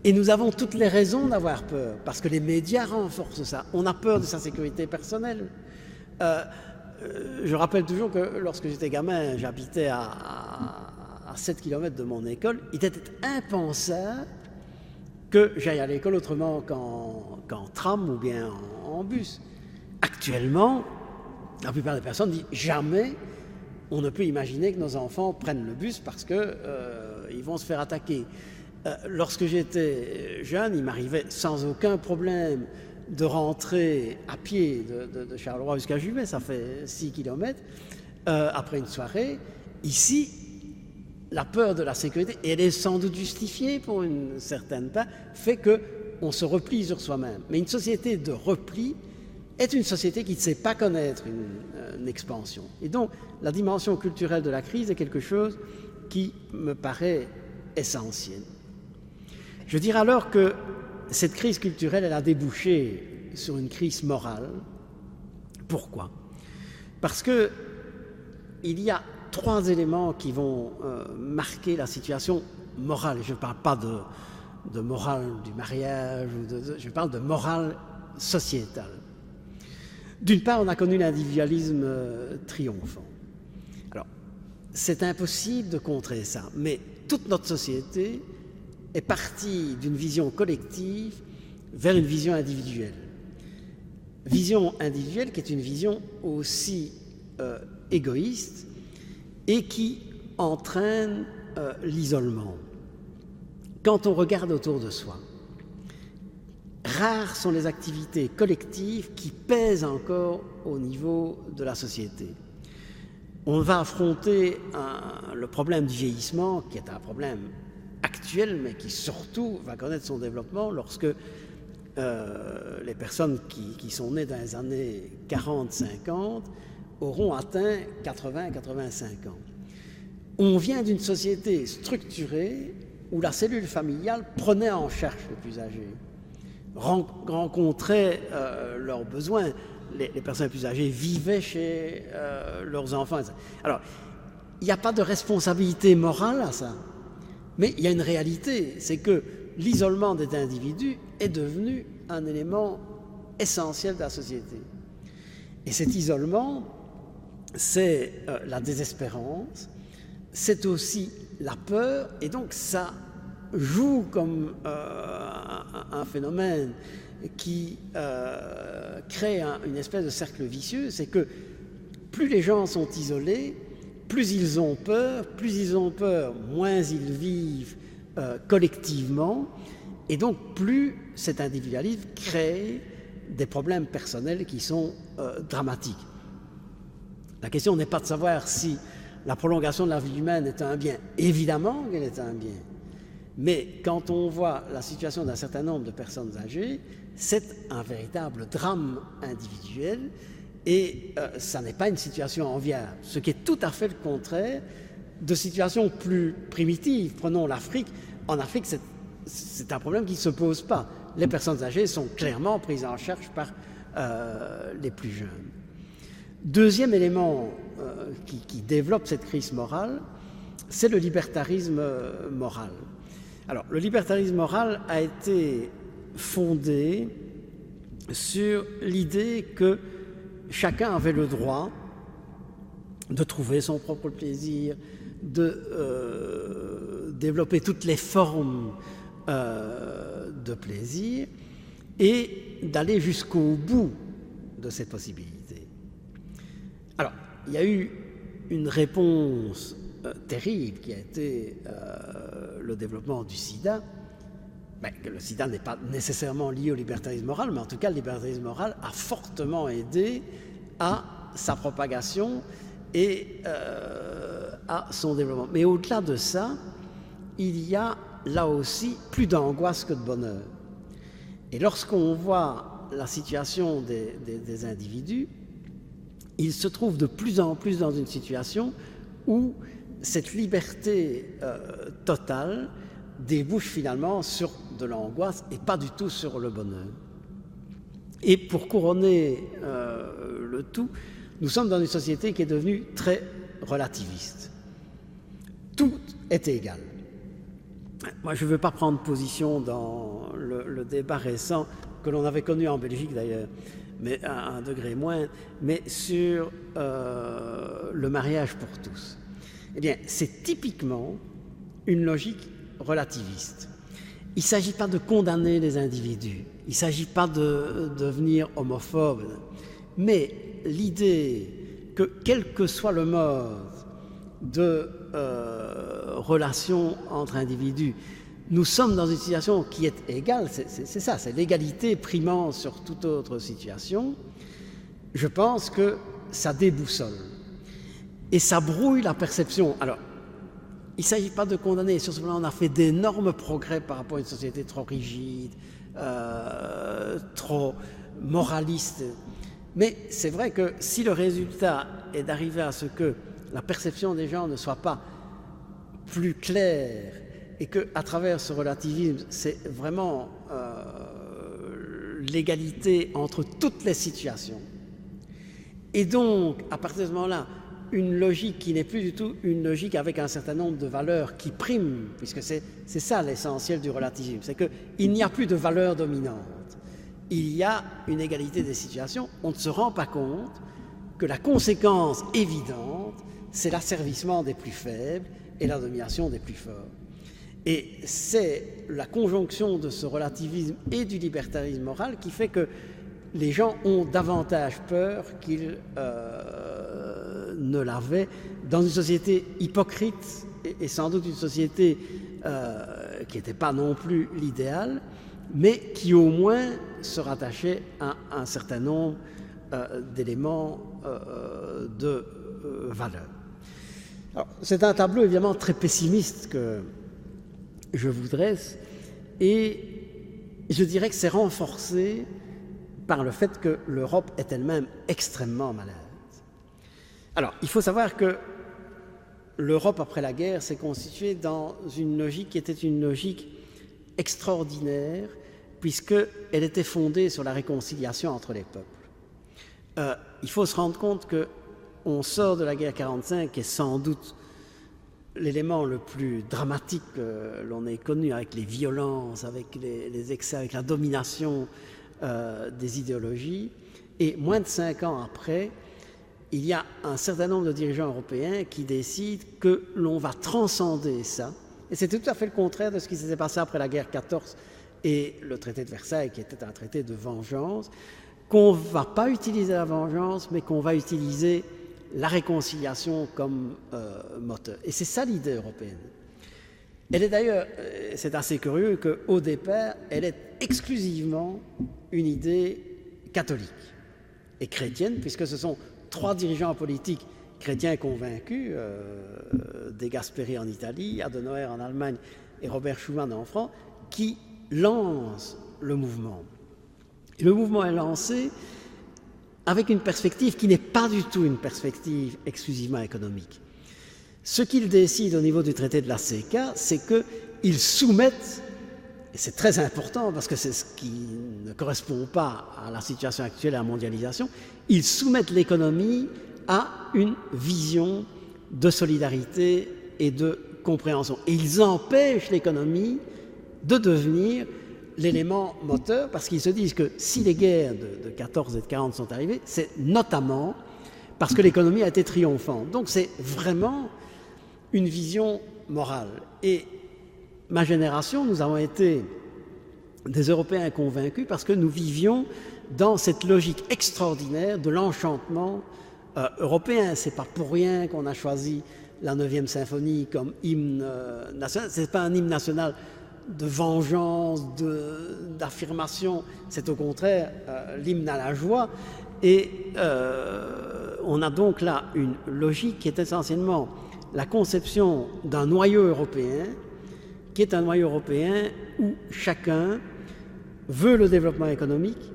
et nous avons toutes les raisons d'avoir peur, parce que les médias renforcent ça. On a peur de sa sécurité personnelle. Je rappelle toujours que lorsque j'étais gamin, j'habitais à 7 km de mon école. Il était impensable que j'aille à l'école autrement qu'en tram ou bien en bus. Actuellement, la plupart des personnes disent jamais on ne peut imaginer que nos enfants prennent le bus parce qu'ils vont se faire attaquer. Lorsque j'étais jeune, il m'arrivait sans aucun problème de rentrer à pied de Charleroi jusqu'à Jumet, ça fait 6 km, après une soirée. Ici, la peur de la sécurité, et elle est sans doute justifiée pour une certaine part, fait qu'on se replie sur soi-même. Mais une société de repli est une société qui ne sait pas connaître une expansion. Et donc, la dimension culturelle de la crise est quelque chose qui me paraît essentiel. Je dirais alors que cette crise culturelle, elle a débouché sur une crise morale. Pourquoi? Parce qu'il y a 3 éléments qui vont marquer la situation morale. Je ne parle pas de morale du mariage, je parle de morale sociétale. D'une part, on a connu l'individualisme triomphant. Alors, c'est impossible de contrer ça, mais toute notre société est partie d'une vision collective vers une vision individuelle. Vision individuelle qui est une vision aussi égoïste et qui entraîne l'isolement. Quand on regarde autour de soi, rares sont les activités collectives qui pèsent encore au niveau de la société. On va affronter le problème du vieillissement, qui est un problème actuel, mais qui surtout va connaître son développement lorsque les personnes qui sont nées dans les années 40-50 auront atteint 80-85 ans. On vient d'une société structurée où la cellule familiale prenait en charge les plus âgés, rencontrait leurs besoins. Les personnes les plus âgées vivaient chez leurs enfants. Alors, il n'y a pas de responsabilité morale à ça, mais il y a une réalité, c'est que l'isolement des individus est devenu un élément essentiel de la société. Et cet isolement, c'est la désespérance, c'est aussi la peur, et donc ça joue comme un phénomène qui crée une espèce de cercle vicieux. C'est que plus les gens sont isolés, plus ils ont peur, moins ils vivent collectivement, et donc plus cet individualisme crée des problèmes personnels qui sont dramatiques. La question n'est pas de savoir si la prolongation de la vie humaine est un bien. Évidemment qu'elle est un bien. Mais quand on voit la situation d'un certain nombre de personnes âgées, c'est un véritable drame individuel, et ça n'est pas une situation enviable. Ce qui est tout à fait le contraire de situations plus primitives. Prenons l'Afrique. En Afrique, c'est un problème qui ne se pose pas. Les personnes âgées sont clairement prises en charge par les plus jeunes. Deuxième élément qui développe cette crise morale, c'est le libertarisme moral. Alors, le libertarisme moral a été fondé sur l'idée que chacun avait le droit de trouver son propre plaisir, de développer toutes les formes de plaisir et d'aller jusqu'au bout de cette possibilité. Alors, il y a eu une réponse terrible qui a été le développement du sida. Que le sida n'est pas nécessairement lié au libertarisme moral, mais en tout cas, le libertarisme moral a fortement aidé à sa propagation et à son développement. Mais au-delà de ça, il y a là aussi plus d'angoisse que de bonheur. Et lorsqu'on voit la situation des individus, ils se trouvent de plus en plus dans une situation où cette liberté totale débouche finalement sur de l'angoisse et pas du tout sur le bonheur. Et pour couronner le tout, nous sommes dans une société qui est devenue très relativiste. Tout est égal. Moi, je ne veux pas prendre position dans le débat récent que l'on avait connu en Belgique d'ailleurs, mais à un degré moins, mais sur le mariage pour tous. Eh bien, c'est typiquement une logique relativiste. Il ne s'agit pas de condamner les individus, il ne s'agit pas de devenir homophobe, mais l'idée que quel que soit le mode de relation entre individus, nous sommes dans une situation qui est égale, c'est ça, c'est l'égalité primant sur toute autre situation. Je pense que ça déboussole et ça brouille la perception. Alors, il ne s'agit pas de condamner. Sur ce plan, on a fait d'énormes progrès par rapport à une société trop rigide, trop moraliste. Mais c'est vrai que si le résultat est d'arriver à ce que la perception des gens ne soit pas plus claire et qu'à travers ce relativisme, c'est vraiment l'égalité entre toutes les situations. Et donc, à partir de ce moment-là, une logique qui n'est plus du tout une logique avec un certain nombre de valeurs qui priment, puisque c'est ça l'essentiel du relativisme, c'est qu'il n'y a plus de valeurs dominantes. Il y a une égalité des situations. On ne se rend pas compte que la conséquence évidente, c'est l'asservissement des plus faibles et la domination des plus forts. Et c'est la conjonction de ce relativisme et du libertarisme moral qui fait que les gens ont davantage peur qu'ils ne l'avaient dans une société hypocrite et sans doute une société qui n'était pas non plus l'idéal, mais qui au moins se rattachait à un certain nombre d'éléments de valeur. Alors, c'est un tableau évidemment très pessimiste que je vous dresse, et je dirais que c'est renforcé par le fait que l'Europe est elle-même extrêmement malade. Alors, il faut savoir que l'Europe, après la guerre, s'est constituée dans une logique qui était une logique extraordinaire, puisqu'elle était fondée sur la réconciliation entre les peuples. Il faut se rendre compte qu'on sort de la guerre 45, qui est sans doute l'élément le plus dramatique que l'on ait connu, avec les violences, avec les excès, avec la domination des idéologies. Et moins de 5 ans après, il y a un certain nombre de dirigeants européens qui décident que l'on va transcender ça. Et c'est tout à fait le contraire de ce qui s'était passé après la guerre 14 et le traité de Versailles, qui était un traité de vengeance, qu'on ne va pas utiliser la vengeance, mais qu'on va utiliser la réconciliation comme moteur. Et c'est ça l'idée européenne. Elle est d'ailleurs, c'est assez curieux qu'au départ, elle est exclusivement une idée catholique et chrétienne, puisque ce sont 3 dirigeants politiques chrétiens convaincus, De Gasperi en Italie, Adenauer en Allemagne et Robert Schuman en France, qui lancent le mouvement. Et le mouvement est lancé avec une perspective qui n'est pas du tout une perspective exclusivement économique. Ce qu'ils décident au niveau du traité de la CECA, c'est qu'ils soumettent, et c'est très important parce que c'est ce qui ne correspond pas à la situation actuelle et à la mondialisation, ils soumettent l'économie à une vision de solidarité et de compréhension. Et ils empêchent l'économie de devenir l'élément moteur, parce qu'ils se disent que si les guerres de 14 et de 40 sont arrivées, c'est notamment parce que l'économie a été triomphante. Donc c'est vraiment une vision morale. Et ma génération, nous avons été des Européens convaincus parce que nous vivions dans cette logique extraordinaire de l'enchantement européen. C'est pas pour rien qu'on a choisi la 9e symphonie comme hymne national. C'est pas un hymne national de vengeance, d'affirmation, c'est au contraire l'hymne à la joie. Et on a donc là une logique qui est essentiellement la conception d'un noyau européen, qui est un noyau européen où chacun veut le développement économique,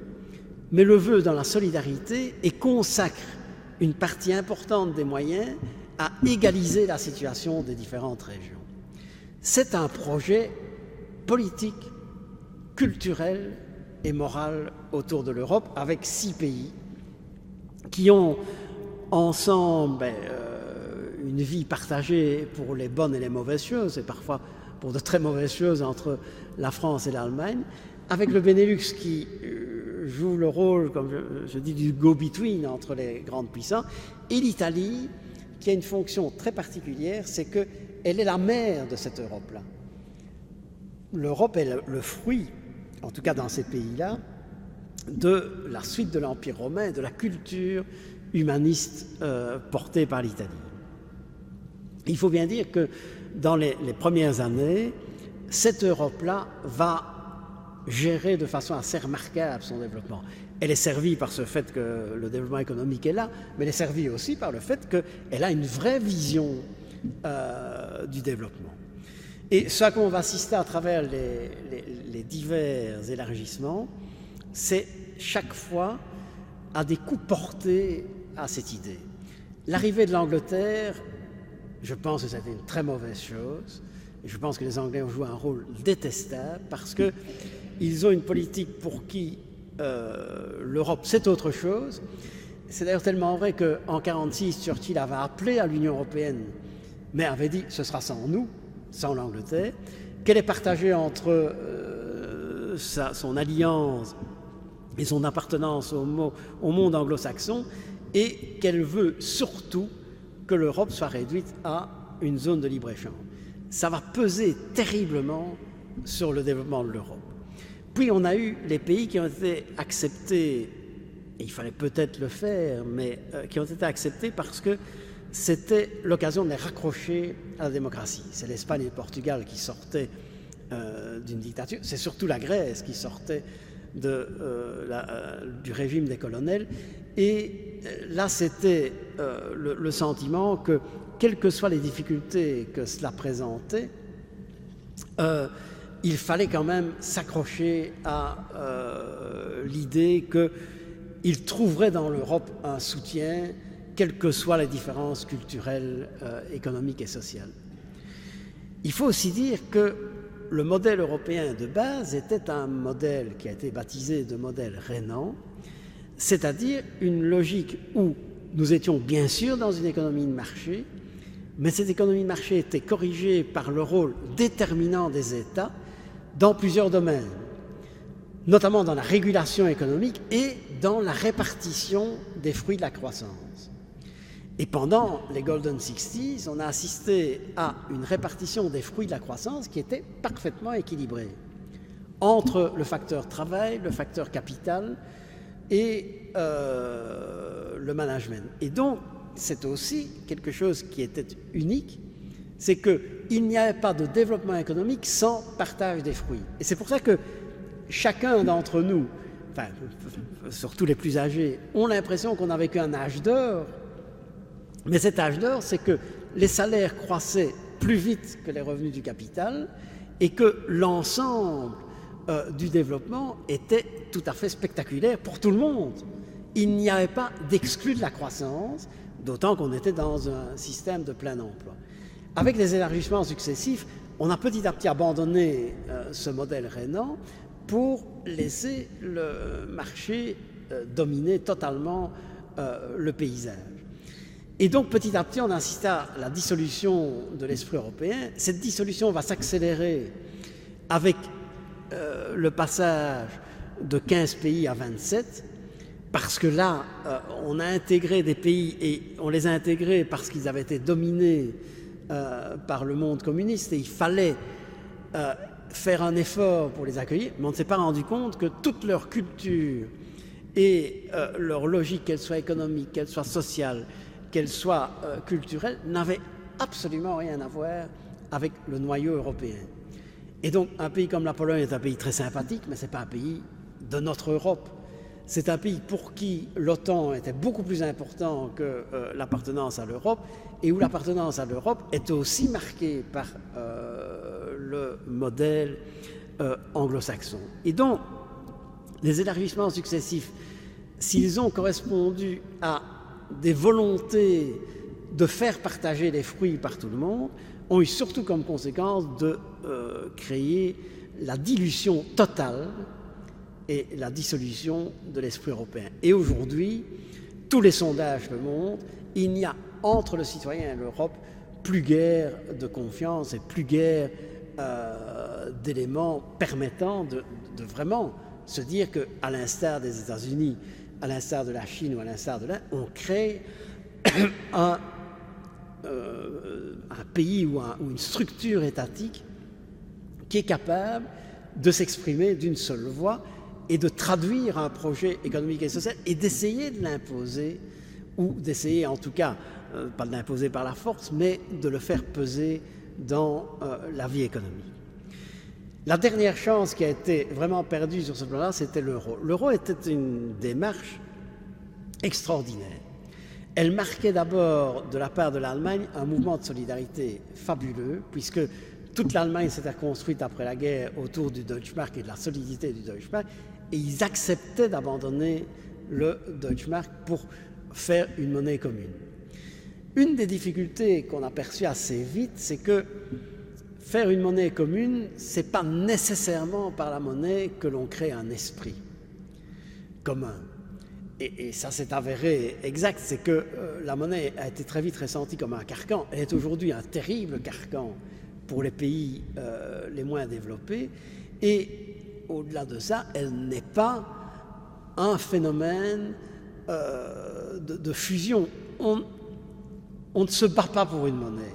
mais le veut dans la solidarité et consacre une partie importante des moyens à égaliser la situation des différentes régions. C'est un projet politique, culturel et moral autour de l'Europe, avec 6 pays qui ont ensemble une vie partagée pour les bonnes et les mauvaises choses, et parfois pour de très mauvaises choses entre la France et l'Allemagne, avec le Benelux qui joue le rôle, comme je dis, du go-between entre les grandes puissances, et l'Italie qui a une fonction très particulière, c'est qu'elle est la mère de cette Europe-là. L'Europe est le fruit, en tout cas dans ces pays-là, de la suite de l'Empire romain et de la culture humaniste portée par l'Italie. Il faut bien dire que dans les premières années, cette Europe-là va gérer de façon assez remarquable son développement. Elle est servie par ce fait que le développement économique est là, mais elle est servie aussi par le fait qu'elle a une vraie vision du développement. Et ce à quoi on va assister à travers les divers élargissements, c'est chaque fois à des coups portés à cette idée. L'arrivée de l'Angleterre, je pense que c'était une très mauvaise chose, et je pense que les Anglais ont joué un rôle détestable parce qu'ils ont une politique pour qui l'Europe c'est autre chose. C'est d'ailleurs tellement vrai qu'en 1946, Churchill avait appelé à l'Union européenne, mais avait dit ce sera sans nous, sans l'Angleterre, qu'elle est partagée entre son alliance et son appartenance au monde anglo-saxon, et qu'elle veut surtout que l'Europe soit réduite à une zone de libre-échange. Ça va peser terriblement sur le développement de l'Europe. Puis on a eu les pays qui ont été acceptés, et il fallait peut-être le faire, mais qui ont été acceptés parce que c'était l'occasion de les raccrocher à la démocratie. C'est l'Espagne et le Portugal qui sortaient d'une dictature, c'est surtout la Grèce qui sortait du régime des colonels, et là c'était le sentiment que, quelles que soient les difficultés que cela présentait, il fallait quand même s'accrocher à l'idée qu'il trouverait dans l'Europe un soutien, quelles que soient les différences culturelles, économiques et sociales. Il faut aussi dire que le modèle européen de base était un modèle qui a été baptisé de modèle rhénan, c'est-à-dire une logique où nous étions bien sûr dans une économie de marché, mais cette économie de marché était corrigée par le rôle déterminant des États dans plusieurs domaines, notamment dans la régulation économique et dans la répartition des fruits de la croissance. Et pendant les Golden 60s, on a assisté à une répartition des fruits de la croissance qui était parfaitement équilibrée entre le facteur travail, le facteur capital et le management. Et donc, c'est aussi quelque chose qui était unique, c'est qu'il n'y avait pas de développement économique sans partage des fruits. Et c'est pour ça que chacun d'entre nous, enfin, surtout les plus âgés, ont l'impression qu'on a vécu un âge d'or. Mais cet âge d'or, c'est que les salaires croissaient plus vite que les revenus du capital et que l'ensemble du développement était tout à fait spectaculaire pour tout le monde. Il n'y avait pas d'exclus de la croissance, d'autant qu'on était dans un système de plein emploi. Avec les élargissements successifs, on a petit à petit abandonné ce modèle rénant pour laisser le marché dominer totalement le paysage. Et donc, petit à petit, on assiste à la dissolution de l'esprit européen. Cette dissolution va s'accélérer avec le passage de 15 pays à 27, parce que là, on a intégré des pays, et on les a intégrés parce qu'ils avaient été dominés par le monde communiste, et il fallait faire un effort pour les accueillir, mais on ne s'est pas rendu compte que toute leur culture et leur logique, qu'elle soit économique, qu'elle soit sociale, qu'elle soit culturelle, n'avaient absolument rien à voir avec le noyau européen. Et donc, un pays comme la Pologne est un pays très sympathique, mais ce n'est pas un pays de notre Europe. C'est un pays pour qui l'OTAN était beaucoup plus important que l'appartenance à l'Europe, et où l'appartenance à l'Europe est aussi marquée par le modèle anglo-saxon. Et donc, les élargissements successifs, s'ils ont correspondu à des volontés de faire partager les fruits par tout le monde, ont eu surtout comme conséquence de créer la dilution totale et la dissolution de l'esprit européen. Et aujourd'hui, tous les sondages le montrent, il n'y a entre le citoyen et l'Europe plus guère de confiance et plus guère d'éléments permettant de vraiment se dire qu'à l'instar des États-Unis, à l'instar de la Chine ou à l'instar de l'Inde, on crée un pays ou une structure étatique qui est capable de s'exprimer d'une seule voix et de traduire un projet économique et social et d'essayer de l'imposer, ou d'essayer en tout cas, pas de l'imposer par la force, mais de le faire peser dans la vie économique. La dernière chance qui a été vraiment perdue sur ce plan-là, c'était l'euro. L'euro était une démarche extraordinaire. Elle marquait d'abord, de la part de l'Allemagne, un mouvement de solidarité fabuleux, puisque toute l'Allemagne s'était construite après la guerre autour du Deutschmark et de la solidité du Deutschmark, et ils acceptaient d'abandonner le Deutschmark pour faire une monnaie commune. Une des difficultés qu'on a perçues assez vite, c'est que faire une monnaie commune, ce n'est pas nécessairement par la monnaie que l'on crée un esprit commun. Et ça s'est avéré exact, c'est que la monnaie a été très vite ressentie comme un carcan. Elle est aujourd'hui un terrible carcan pour les pays les moins développés. Et au-delà de ça, elle n'est pas un phénomène de fusion. On ne se bat pas pour une monnaie.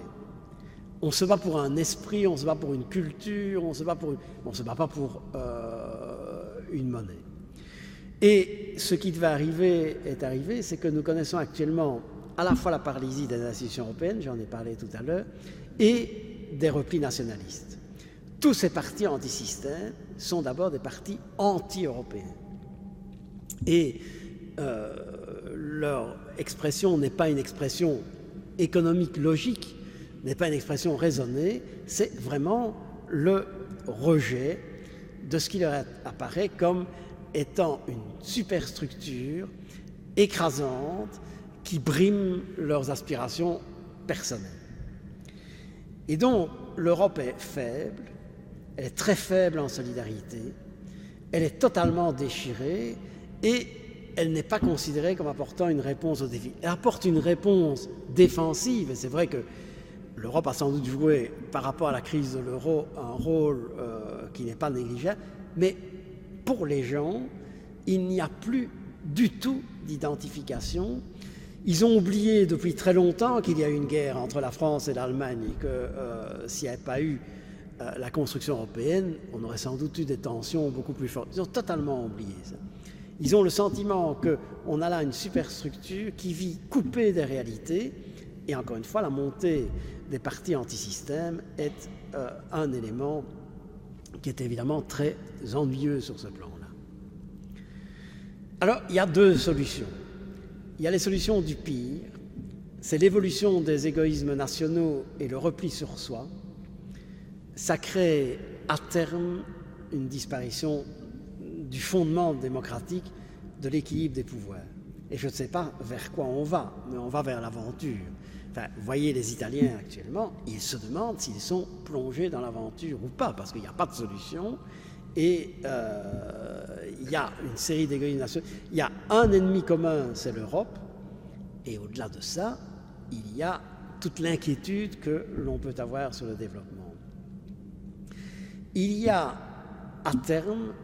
On se bat pour un esprit, on se bat pour une culture, on ne se bat pas pour une monnaie. Et ce qui devait arriver est arrivé, c'est que nous connaissons actuellement à la fois la paralysie des institutions européennes, j'en ai parlé tout à l'heure, et des replis nationalistes. Tous ces partis anti-système sont d'abord des partis anti-européens. Et leur expression n'est pas une expression économique logique, n'est pas une expression raisonnée, c'est vraiment le rejet de ce qui leur apparaît comme étant une superstructure écrasante qui brime leurs aspirations personnelles. Et donc, l'Europe est faible, elle est très faible en solidarité, elle est totalement déchirée et elle n'est pas considérée comme apportant une réponse aux défis. Elle apporte une réponse défensive, et c'est vrai que l'Europe a sans doute joué, par rapport à la crise de l'euro, un rôle qui n'est pas négligeable, mais pour les gens, il n'y a plus du tout d'identification, Ils ont oublié depuis très longtemps qu'il y a eu une guerre entre la France et l'Allemagne et que s'il n'y avait pas eu la construction européenne, on aurait sans doute eu des tensions beaucoup plus fortes. Ils ont totalement oublié ça. Ils ont le sentiment qu'on a là une superstructure qui vit coupée des réalités. Et encore une fois, la montée des partis anti-système est un élément qui est évidemment très ennuyeux sur ce plan-là. Alors, il y a deux solutions. Il y a les solutions du pire, c'est l'évolution des égoïsmes nationaux et le repli sur soi. Ça crée à terme une disparition du fondement démocratique de l'équilibre des pouvoirs. Et je ne sais pas vers quoi on va, mais on va vers l'aventure. Enfin, vous voyez les Italiens actuellement, ils se demandent s'ils sont plongés dans l'aventure ou pas, parce qu'il n'y a pas de solution. Et il y a une série d'égoïsmes nationaux. Il y a un ennemi commun, c'est l'Europe. Et au-delà de ça, il y a toute l'inquiétude que l'on peut avoir sur le développement. Il y a à terme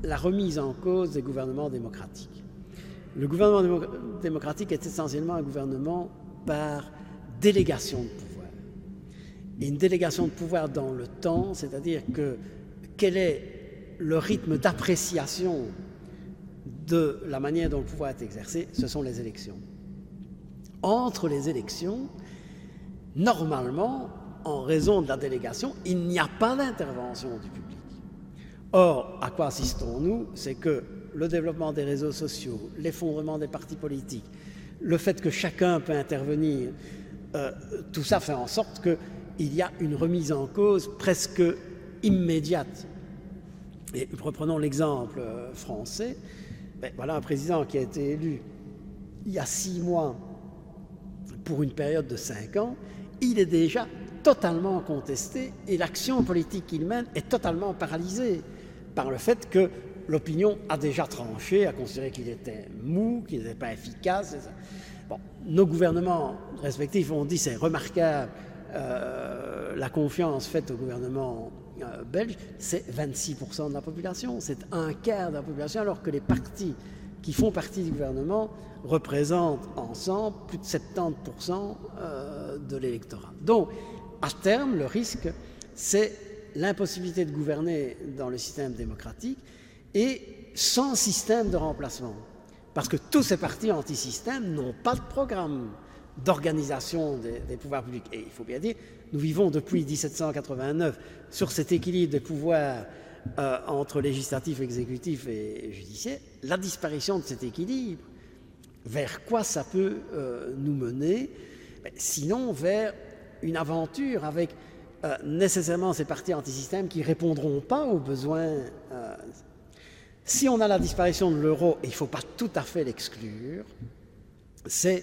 la remise en cause des gouvernements démocratiques. Le gouvernement démocratique est essentiellement un gouvernement par délégation de pouvoir. Et une délégation de pouvoir dans le temps, c'est-à-dire que quel est le rythme d'appréciation de la manière dont le pouvoir est exercé, ce sont les élections. Entre les élections, normalement, en raison de la délégation, il n'y a pas d'intervention du public. Or, à quoi assistons-nous? C'est que le développement des réseaux sociaux, l'effondrement des partis politiques, le fait que chacun peut intervenir, tout ça fait en sorte qu'il y a une remise en cause presque immédiate. Et reprenons l'exemple français. Voilà un président qui a été élu il y a 6 mois pour une période de 5 ans. Il est déjà totalement contesté et l'action politique qu'il mène est totalement paralysée par le fait que l'opinion a déjà tranché, a considéré qu'il était mou, qu'il n'était pas efficace. Bon, nos gouvernements respectifs ont dit c'est remarquable la confiance faite au gouvernement belge, c'est 26% de la population, c'est un quart de la population, alors que les partis qui font partie du gouvernement représentent ensemble plus de 70% de l'électorat. Donc, à terme, le risque, c'est l'impossibilité de gouverner dans le système démocratique et sans système de remplacement. Parce que tous ces partis anti-système n'ont pas de programme d'organisation des pouvoirs publics. Et il faut bien dire, nous vivons depuis 1789 sur cet équilibre des pouvoirs entre législatif, exécutif et judiciaire. La disparition de cet équilibre, vers quoi ça peut nous mener? Sinon vers une aventure avec nécessairement ces partis anti-système qui ne répondront pas aux besoins. Si on a la disparition de l'euro, et il ne faut pas tout à fait l'exclure, c'est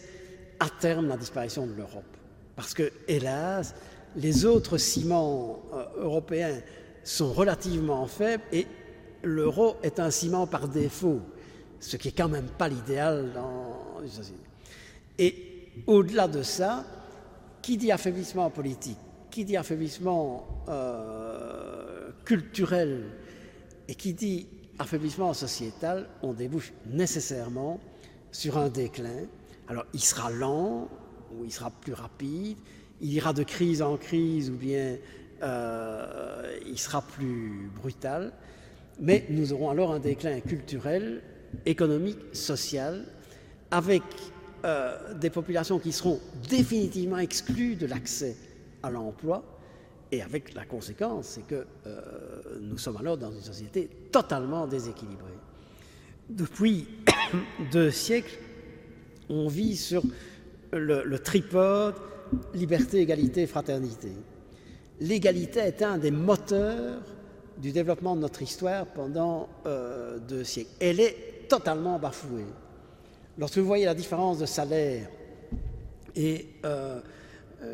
à terme la disparition de l'Europe. Parce que, hélas, les autres ciments européens sont relativement faibles et l'euro est un ciment par défaut, ce qui n'est quand même pas l'idéal dans une société. Et au-delà de ça, qui dit affaiblissement politique, qui dit affaiblissement culturel et qui dit affaiblissement sociétal, on débouche nécessairement sur un déclin. Alors, il sera lent ou il sera plus rapide, il ira de crise en crise ou bien il sera plus brutal, mais nous aurons alors un déclin culturel, économique, social, avec des populations qui seront définitivement exclues de l'accès à l'emploi, et avec la conséquence, c'est que nous sommes alors dans une société totalement déséquilibrée. Depuis 2 siècles, on vit sur le tripode liberté, égalité, fraternité. L'égalité est un des moteurs du développement de notre histoire pendant 2 siècles. Elle est totalement bafouée. Lorsque vous voyez la différence de salaire et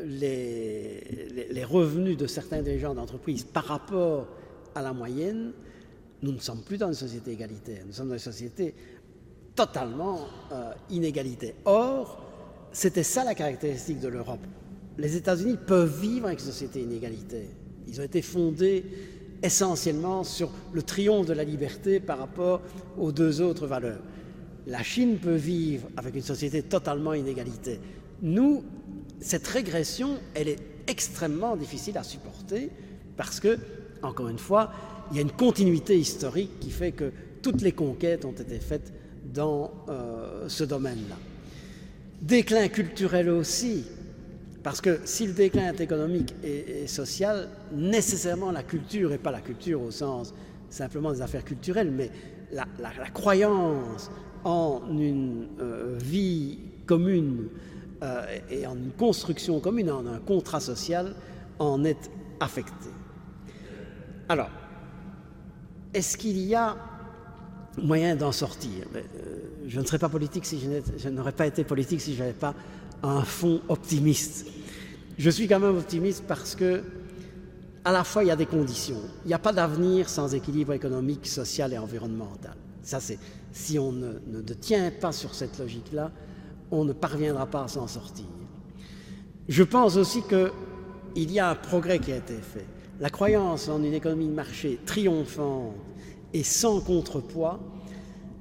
les revenus de certains dirigeants d'entreprise par rapport à la moyenne, nous ne sommes plus dans une société égalitaire, nous sommes dans une société totalement inégalitaire. Or, c'était ça la caractéristique de l'Europe. Les États-Unis peuvent vivre avec une société inégalitaire. Ils ont été fondés essentiellement sur le triomphe de la liberté par rapport aux 2 autres valeurs. La Chine peut vivre avec une société totalement inégalitaire. Nous, cette régression, elle est extrêmement difficile à supporter parce que, encore une fois, il y a une continuité historique qui fait que toutes les conquêtes ont été faites dans ce domaine-là. Déclin culturel aussi, parce que si le déclin est économique et social, nécessairement la culture, et pas la culture au sens simplement des affaires culturelles, mais la croyance en une vie commune et en une construction commune, en un contrat social, en est affectée. Alors, est-ce qu'il y a moyen d'en sortir? Je ne serais pas politique si je n'aurais pas été politique si je n'avais pas un fond optimiste. Je suis quand même optimiste parce que, à la fois, il y a des conditions. Il n'y a pas d'avenir sans équilibre économique, social et environnemental. Ça, c'est, si on ne tient pas sur cette logique-là, on ne parviendra pas à s'en sortir. Je pense aussi qu'il y a un progrès qui a été fait. La croyance en une économie de marché triomphante et sans contrepoids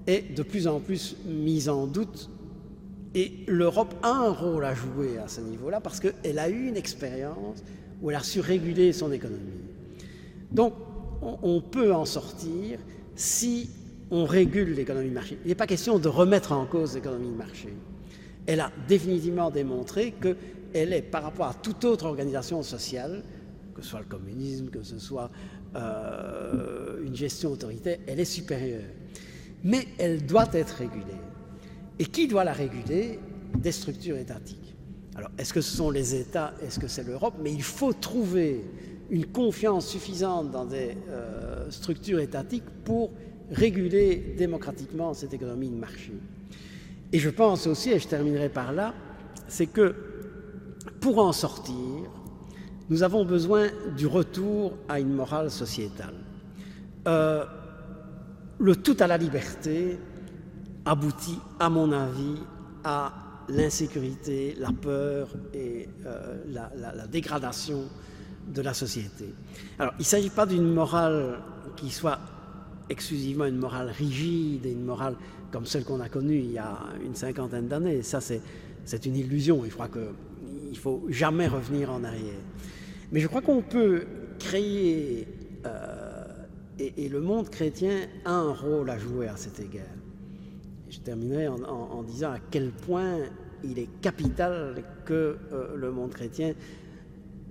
est de plus en plus mise en doute. Et l'Europe a un rôle à jouer à ce niveau-là parce qu'elle a eu une expérience où elle a su réguler son économie. Donc, on peut en sortir si on régule l'économie de marché. Il n'est pas question de remettre en cause l'économie de marché. Elle a définitivement démontré qu'elle est, par rapport à toute autre organisation sociale, que ce soit le communisme, que ce soit une gestion autoritaire, elle est supérieure. Mais elle doit être régulée. Et qui doit la réguler? Des structures étatiques. Alors, est-ce que ce sont les États? Est-ce que c'est l'Europe? Mais il faut trouver une confiance suffisante dans des structures étatiques pour réguler démocratiquement cette économie de marché. Et je pense aussi, et je terminerai par là, c'est que pour en sortir, nous avons besoin du retour à une morale sociétale. Le tout à la liberté aboutit, à mon avis, à l'insécurité, la peur et la dégradation de la société. Alors, il ne s'agit pas d'une morale qui soit exclusivement une morale rigide et une morale comme celle qu'on a connue il y a une cinquantaine d'années. Ça, c'est une illusion. Je crois qu'il ne faut jamais revenir en arrière. Mais je crois qu'on peut créer, et le monde chrétien a un rôle à jouer à cet égard. Je terminerai en disant à quel point il est capital que le monde chrétien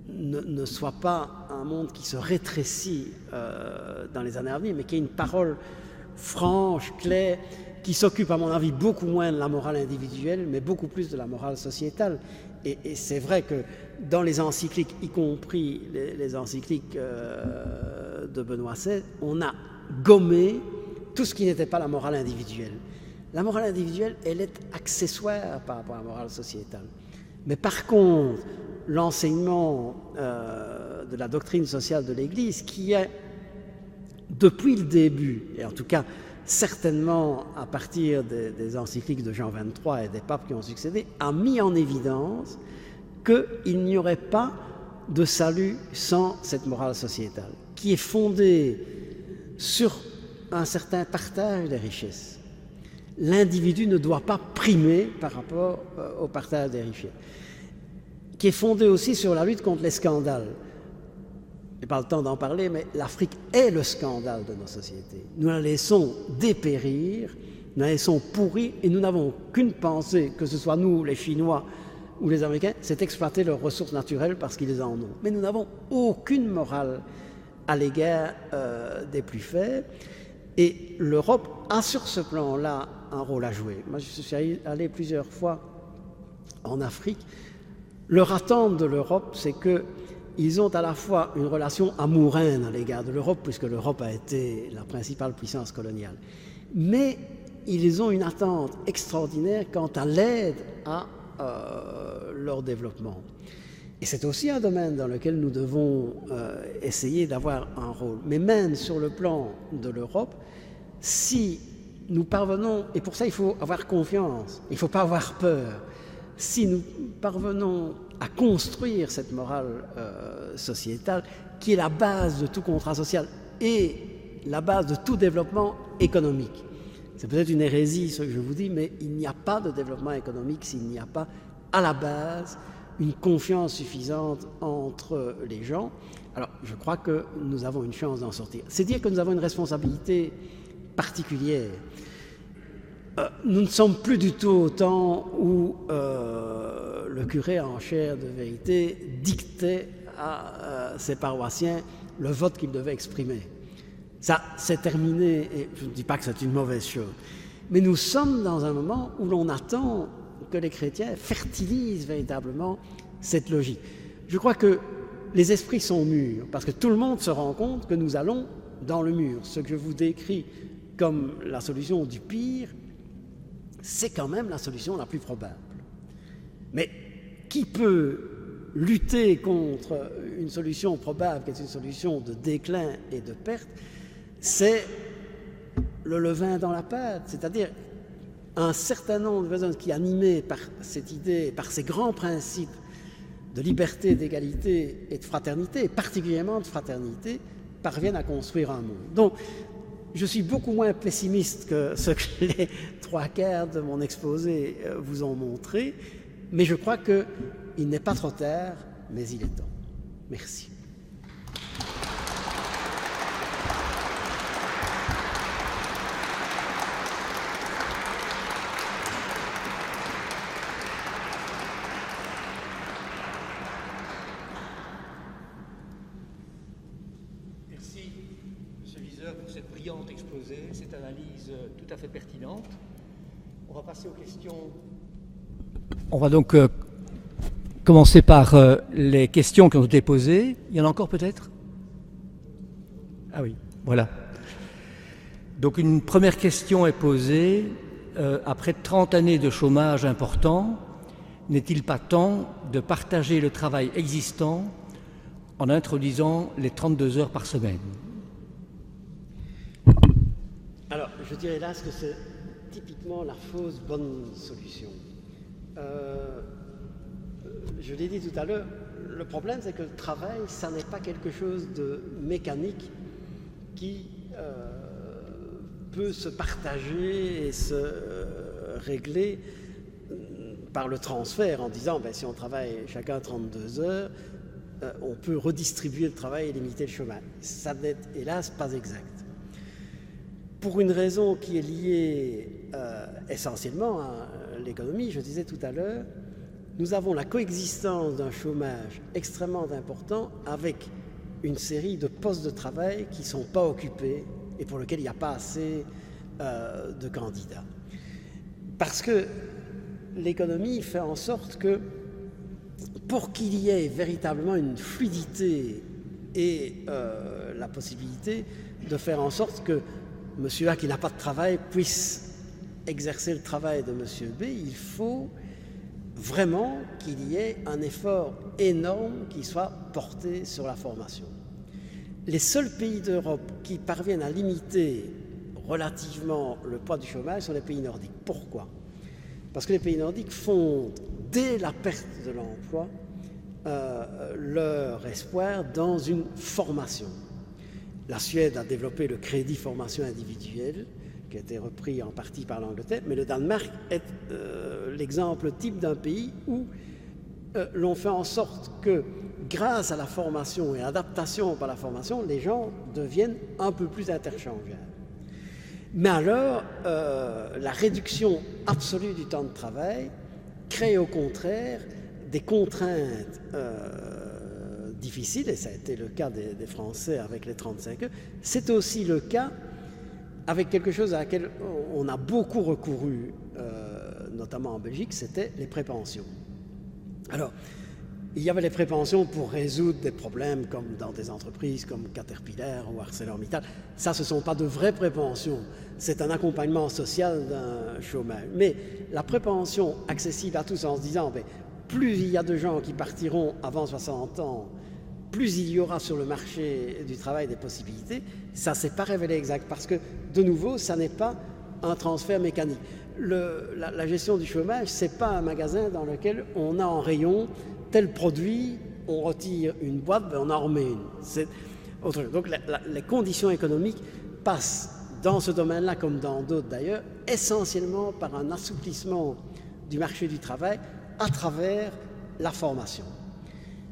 ne soit pas un monde qui se rétrécit dans les années à venir, mais qui ait une parole franche, claire, qui s'occupe, à mon avis, beaucoup moins de la morale individuelle, mais beaucoup plus de la morale sociétale. Et c'est vrai que dans les encycliques, y compris les encycliques de Benoît XVI, on a gommé tout ce qui n'était pas la morale individuelle. La morale individuelle, elle est accessoire par rapport à la morale sociétale. Mais par contre, l'enseignement de la doctrine sociale de l'Église, qui est, depuis le début, et en tout cas certainement à partir des encycliques de Jean XXIII et des papes qui ont succédé, a mis en évidence qu'il n'y aurait pas de salut sans cette morale sociétale, qui est fondée sur un certain partage des richesses. L'individu ne doit pas primer par rapport au partage des richesses, qui est fondée aussi sur la lutte contre les scandales. Je n'ai pas le temps d'en parler, mais l'Afrique est le scandale de nos sociétés. Nous la laissons dépérir, nous la laissons pourrir, et nous n'avons qu'une pensée, que ce soit nous, les Chinois ou les Américains, c'est exploiter leurs ressources naturelles parce qu'ils en ont. Mais nous n'avons aucune morale à l'égard des plus faibles, et l'Europe a sur ce plan-là un rôle à jouer. Moi, je suis allé plusieurs fois en Afrique. Leur attente de l'Europe, c'est qu'ils ont à la fois une relation amoureuse à l'égard de l'Europe, puisque l'Europe a été la principale puissance coloniale, mais ils ont une attente extraordinaire quant à l'aide à leur développement. Et c'est aussi un domaine dans lequel nous devons essayer d'avoir un rôle. Mais même sur le plan de l'Europe, si nous parvenons, et pour ça il faut avoir confiance, il ne faut pas avoir peur, si nous parvenons à construire cette morale sociétale qui est la base de tout contrat social et la base de tout développement économique. C'est peut-être une hérésie ce que je vous dis, mais il n'y a pas de développement économique s'il n'y a pas à la base une confiance suffisante entre les gens. Alors, je crois que nous avons une chance d'en sortir. C'est dire que nous avons une responsabilité particulière. Nous ne sommes plus du tout au temps où le curé en chair de vérité dictait à ses paroissiens le vote qu'ils devaient exprimer. Ça, c'est terminé, et je ne dis pas que c'est une mauvaise chose. Mais nous sommes dans un moment où l'on attend que les chrétiens fertilisent véritablement cette logique. Je crois que les esprits sont mûrs, parce que tout le monde se rend compte que nous allons dans le mur. Ce que je vous décris comme la solution du pire, c'est quand même la solution la plus probable. Mais qui peut lutter contre une solution probable, qui est une solution de déclin et de perte? C'est le levain dans la pâte, c'est-à-dire un certain nombre de personnes qui, animées par cette idée, par ces grands principes de liberté, d'égalité et de fraternité, et particulièrement de fraternité, parviennent à construire un monde. Donc, je suis beaucoup moins pessimiste que ce que les 3/4 de mon exposé vous ont montré, mais je crois qu'il n'est pas trop tard, mais il est temps. Merci. Pour cette brillante exposé, cette analyse tout à fait pertinente. On va passer aux questions. On va donc commencer par les questions qui ont été posées. Il y en a encore peut-être? Ah oui, voilà. Donc une première question est posée. Après 30 années de chômage important, n'est-il pas temps de partager le travail existant en introduisant les 32 heures par semaine? Alors, je dirais là que c'est typiquement la fausse bonne solution. Je l'ai dit tout à l'heure, le problème c'est que le travail, ça n'est pas quelque chose de mécanique qui peut se partager et se régler par le transfert en disant si on travaille chacun 32 heures, on peut redistribuer le travail et limiter le chômage. Ça n'est hélas pas exact. Pour une raison qui est liée essentiellement à l'économie, je disais tout à l'heure, nous avons la coexistence d'un chômage extrêmement important avec une série de postes de travail qui ne sont pas occupés et pour lesquels il n'y a pas assez de candidats. Parce que l'économie fait en sorte que pour qu'il y ait véritablement une fluidité et la possibilité de faire en sorte que Monsieur A qui n'a pas de travail puisse exercer le travail de Monsieur B, il faut vraiment qu'il y ait un effort énorme qui soit porté sur la formation. Les seuls pays d'Europe qui parviennent à limiter relativement le poids du chômage sont les pays nordiques. Pourquoi? Parce que les pays nordiques fondent, dès la perte de l'emploi, leur espoir dans une formation. La Suède a développé le crédit formation individuelle, qui a été repris en partie par l'Angleterre, mais le Danemark est l'exemple type d'un pays où l'on fait en sorte que, grâce à la formation et à l'adaptation par la formation, les gens deviennent un peu plus interchangeables. Mais alors, la réduction absolue du temps de travail crée au contraire des contraintes difficile, et ça a été le cas des Français avec les 35 heures. C'est aussi le cas avec quelque chose à laquelle on a beaucoup recouru, notamment en Belgique, c'était les prépensions. Alors, il y avait les prépensions pour résoudre des problèmes comme dans des entreprises comme Caterpillar ou ArcelorMittal. Ça, ce ne sont pas de vraies prépensions, c'est un accompagnement social d'un chômage. Mais la prépension accessible à tous en se disant, plus il y a de gens qui partiront avant 60 ans, plus il y aura sur le marché du travail des possibilités, ça ne s'est pas révélé exact parce que, de nouveau, ça n'est pas un transfert mécanique. La gestion du chômage, ce n'est pas un magasin dans lequel on a en rayon tel produit, on retire une boîte, on en remet une. C'est autre chose. Donc les conditions économiques passent dans ce domaine-là comme dans d'autres d'ailleurs, essentiellement par un assouplissement du marché du travail à travers la formation.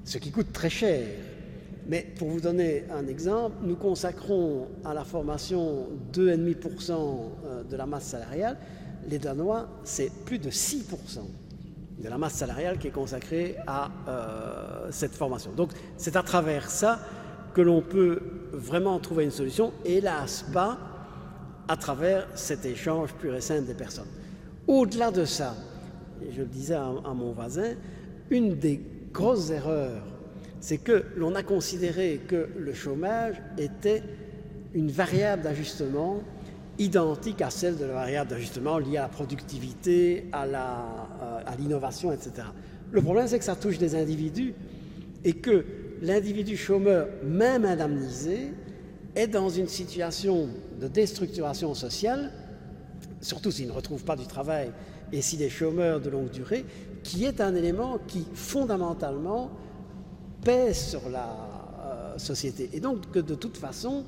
Ce qui coûte très cher. Mais pour vous donner un exemple, nous consacrons à la formation 2,5% de la masse salariale. Les Danois, c'est plus de 6% de la masse salariale qui est consacrée à cette formation. Donc c'est à travers ça que l'on peut vraiment trouver une solution, hélas pas à travers cet échange pur et simple des personnes. Au-delà de ça, et je le disais à mon voisin, une des grosses erreurs, c'est que l'on a considéré que le chômage était une variable d'ajustement identique à celle de la variable d'ajustement liée à la productivité, à l'innovation, etc. Le problème, c'est que ça touche des individus et que l'individu chômeur, même indemnisé, est dans une situation de déstructuration sociale, surtout s'il ne retrouve pas du travail et s'il est chômeur de longue durée, qui est un élément qui, fondamentalement, pèse sur la société. Et donc, que de toute façon,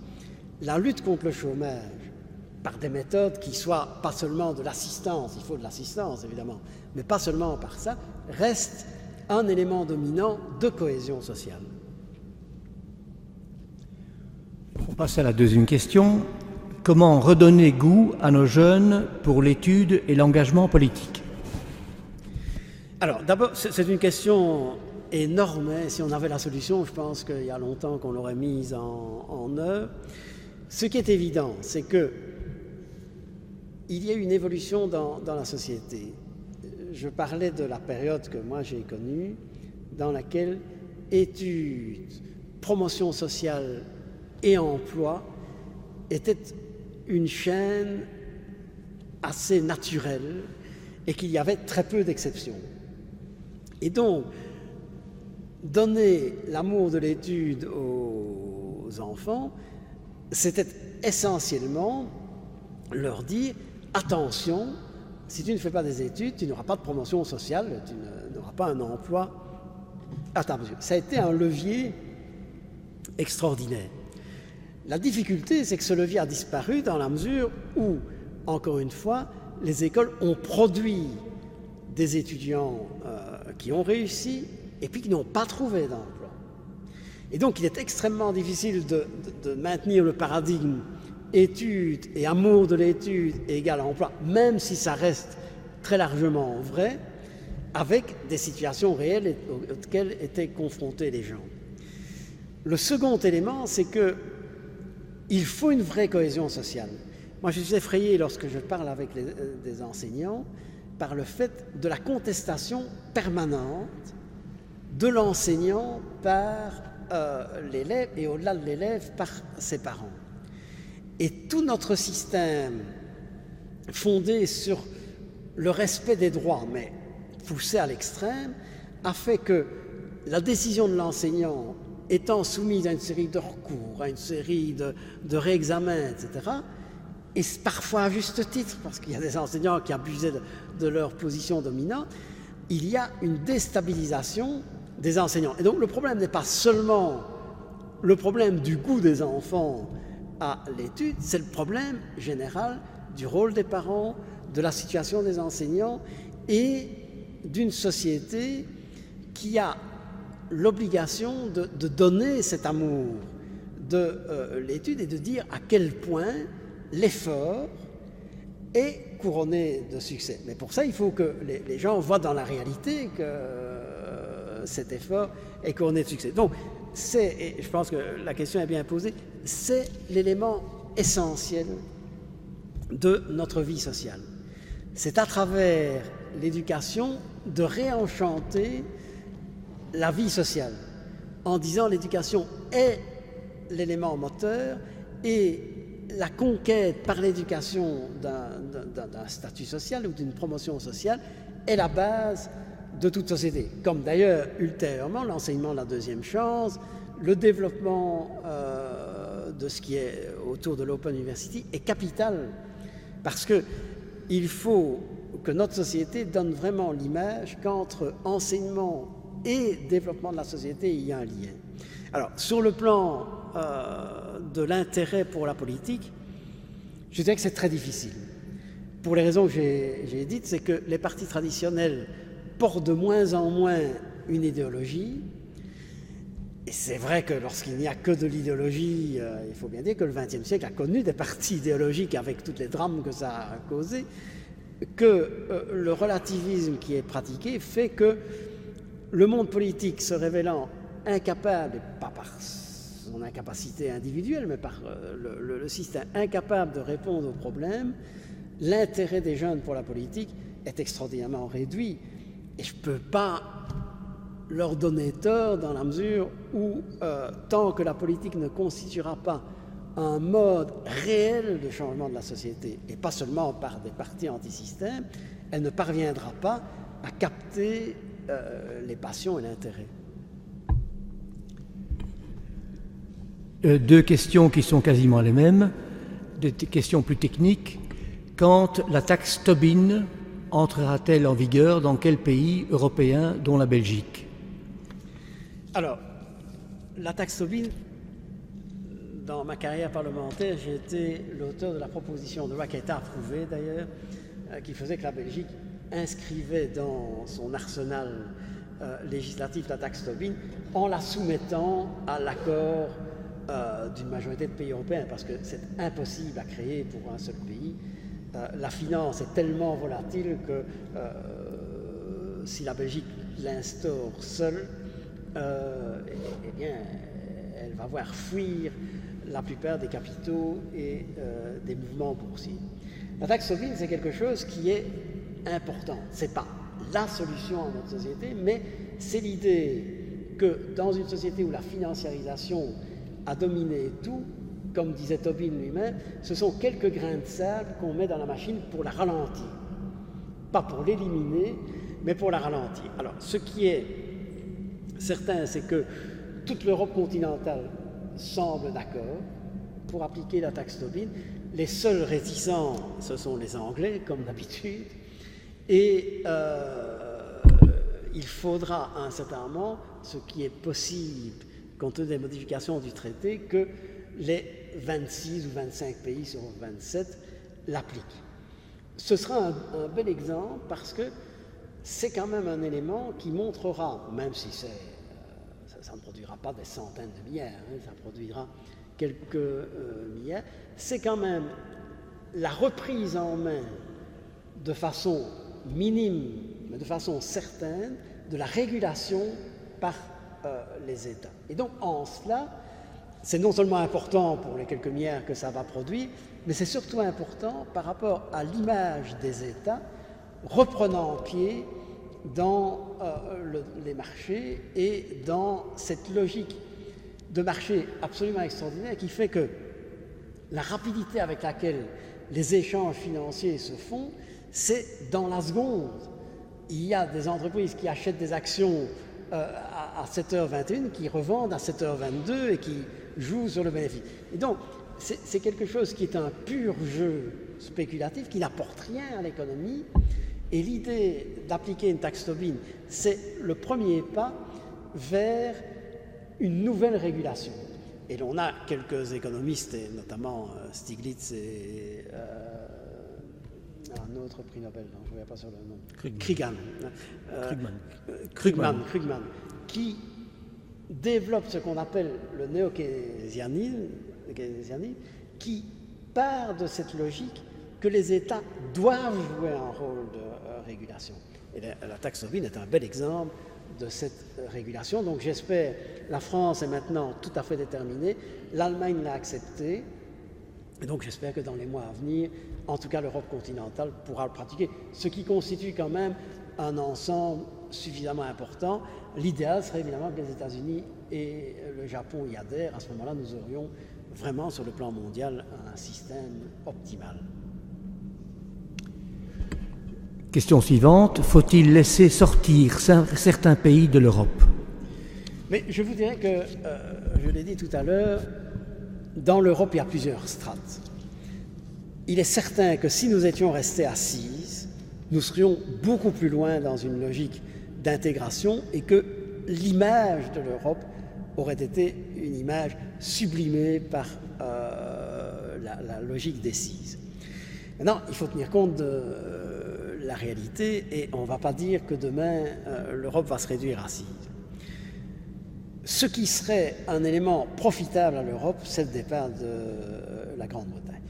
la lutte contre le chômage, par des méthodes qui soient pas seulement de l'assistance, il faut de l'assistance évidemment, mais pas seulement par ça, reste un élément dominant de cohésion sociale. On passe à la deuxième question. Comment redonner goût à nos jeunes pour l'étude et l'engagement politique? Alors, d'abord, c'est une question énorme. Si on avait la solution, je pense qu'il y a longtemps qu'on l'aurait mise en œuvre. Ce qui est évident, c'est que il y a une évolution dans la société. Je parlais de la période que moi j'ai connue, dans laquelle études, promotion sociale et emploi étaient une chaîne assez naturelle et qu'il y avait très peu d'exceptions. Et donc, donner l'amour de l'étude aux enfants, c'était essentiellement leur dire « Attention, si tu ne fais pas des études, tu n'auras pas de promotion sociale, tu n'auras pas un emploi à ta mesure. » Ça a été un levier extraordinaire. La difficulté, c'est que ce levier a disparu dans la mesure où, encore une fois, les écoles ont produit des étudiants qui ont réussi et puis qui n'ont pas trouvé d'emploi. Et donc, il est extrêmement difficile de maintenir le paradigme études et amour de l'étude égale emploi, même si ça reste très largement vrai, avec des situations réelles auxquelles étaient confrontés les gens. Le second élément, c'est qu'il faut une vraie cohésion sociale. Moi, je suis effrayé lorsque je parle avec des enseignants par le fait de la contestation permanente de l'enseignant par l'élève et au-delà de l'élève par ses parents. Et tout notre système fondé sur le respect des droits, mais poussé à l'extrême, a fait que la décision de l'enseignant étant soumise à une série de recours, à une série de réexamens, etc., et parfois à juste titre, parce qu'il y a des enseignants qui abusaient de leur position dominante, il y a une déstabilisation des enseignants. Et donc le problème n'est pas seulement le problème du goût des enfants à l'étude, c'est le problème général du rôle des parents, de la situation des enseignants et d'une société qui a l'obligation de donner cet amour de l'étude et de dire à quel point l'effort est couronné de succès. Mais pour ça, il faut que les gens voient dans la réalité que cet effort est couronné de succès. Donc, et je pense que la question est bien posée, c'est l'élément essentiel de notre vie sociale. C'est à travers l'éducation de réenchanter la vie sociale en disant l'éducation est l'élément moteur et la conquête par l'éducation d'un statut social ou d'une promotion sociale est la base de toute société. Comme d'ailleurs, ultérieurement, l'enseignement de la deuxième chance, le développement de ce qui est autour de l'Open University est capital parce qu'il faut que notre société donne vraiment l'image qu'entre enseignement et développement de la société, il y a un lien. Alors, sur le plan de l'intérêt pour la politique, Je dirais que c'est très difficile. Pour les raisons que j'ai dites, c'est que les partis traditionnels portent de moins en moins une idéologie. Et c'est vrai que lorsqu'il n'y a que de l'idéologie, il faut bien dire que le XXe siècle a connu des partis idéologiques avec tous les drames que ça a causé, que le relativisme qui est pratiqué fait que le monde politique se révélant incapable, pas par son incapacité individuelle, mais par le système incapable de répondre aux problèmes, l'intérêt des jeunes pour la politique est extraordinairement réduit. Et je ne peux pas leur donner tort dans la mesure où, tant que la politique ne constituera pas un mode réel de changement de la société, et pas seulement par des partis anti-système, elle ne parviendra pas à capter les passions et l'intérêt. Deux questions qui sont quasiment les mêmes, des questions plus techniques. Quand la taxe Tobin entrera-t-elle en vigueur, dans quel pays européen, dont la Belgique? Alors, la taxe Tobin, dans ma carrière parlementaire, j'ai été l'auteur de la proposition de loi qui a été approuvée d'ailleurs, qui faisait que la Belgique inscrivait dans son arsenal législatif la taxe Tobin en la soumettant à l'accord d'une majorité de pays européens, parce que c'est impossible à créer pour un seul pays. La finance est tellement volatile que si la Belgique l'instaure seule, eh bien, elle va voir fuir la plupart des capitaux et des mouvements boursiers. La taxe Tobin, c'est quelque chose qui est important. Ce n'est pas la solution à notre société, mais c'est l'idée que dans une société où la financiarisation a dominé tout, comme disait Tobin lui-même, ce sont quelques grains de sable qu'on met dans la machine pour la ralentir. Pas pour l'éliminer, mais pour la ralentir. Alors, ce qui est certain, c'est que toute l'Europe continentale semble d'accord pour appliquer la taxe Tobin. Les seuls réticents, ce sont les Anglais, comme d'habitude. Et il faudra à un certain moment, ce qui est possible compte tenu des modifications du traité, que les 26 ou 25 pays sur 27 l'appliquent. Ce sera un bel exemple parce que c'est quand même un élément qui montrera, même si ça ne produira pas des centaines de milliards, ça produira quelques milliards, c'est quand même la reprise en main de façon minime, mais de façon certaine, de la régulation par les États. Et donc, en cela, c'est non seulement important pour les quelques milliards que ça va produire, mais c'est surtout important par rapport à l'image des États reprenant pied dans les marchés et dans cette logique de marché absolument extraordinaire qui fait que la rapidité avec laquelle les échanges financiers se font, c'est dans la seconde. Il y a des entreprises qui achètent des actions à 7h21, qui revendent à 7h22 et qui jouent sur le bénéfice. Et donc, c'est quelque chose qui est un pur jeu spéculatif, qui n'apporte rien à l'économie. Et l'idée d'appliquer une taxe Tobin, c'est le premier pas vers une nouvelle régulation. Et l'on a quelques économistes, et notamment Stiglitz et un autre prix Nobel, dont je ne reviens pas sur le nom, Krugman, qui développe ce qu'on appelle le néo-keynésianisme, qui part de cette logique que les États doivent jouer un rôle de régulation. Et la taxe Tobin est un bel exemple de cette régulation. Donc j'espère, la France est maintenant tout à fait déterminée, l'Allemagne l'a accepté, et donc j'espère que dans les mois à venir, en tout cas l'Europe continentale pourra le pratiquer, ce qui constitue quand même un ensemble suffisamment important. L'idéal serait évidemment que les États-Unis et le Japon y adhèrent. À ce moment-là, nous aurions vraiment sur le plan mondial un système optimal. Question suivante, faut-il laisser sortir certains pays de l'Europe? Mais je vous dirais que, je l'ai dit tout à l'heure, dans l'Europe, il y a plusieurs strates. Il est certain que si nous étions restés assises, nous serions beaucoup plus loin dans une logique d'intégration et que l'image de l'Europe aurait été une image sublimée par la logique décise. Maintenant, il faut tenir compte de la réalité et on ne va pas dire que demain l'Europe va se réduire assise. Ce qui serait un élément profitable à l'Europe, c'est le départ de la Grande-Bretagne.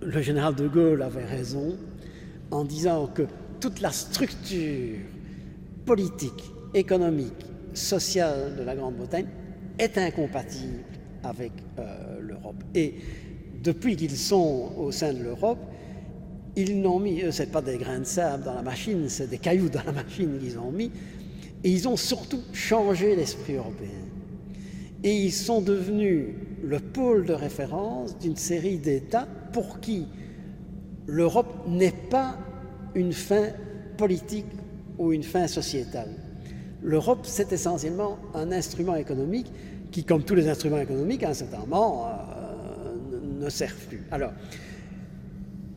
Le général de Gaulle avait raison en disant que toute la structure politique, économique, sociale de la Grande-Bretagne est incompatible avec l'Europe. Et depuis qu'ils sont au sein de l'Europe, ils n'ont mis, ce n'est pas des grains de sable dans la machine, c'est des cailloux dans la machine qu'ils ont mis, et ils ont surtout changé l'esprit européen. Et ils sont devenus le pôle de référence d'une série d'États pour qui l'Europe n'est pas une fin politique ou une fin sociétale. L'Europe, c'est essentiellement un instrument économique qui, comme tous les instruments économiques, à un certain moment, ne servent plus. Alors,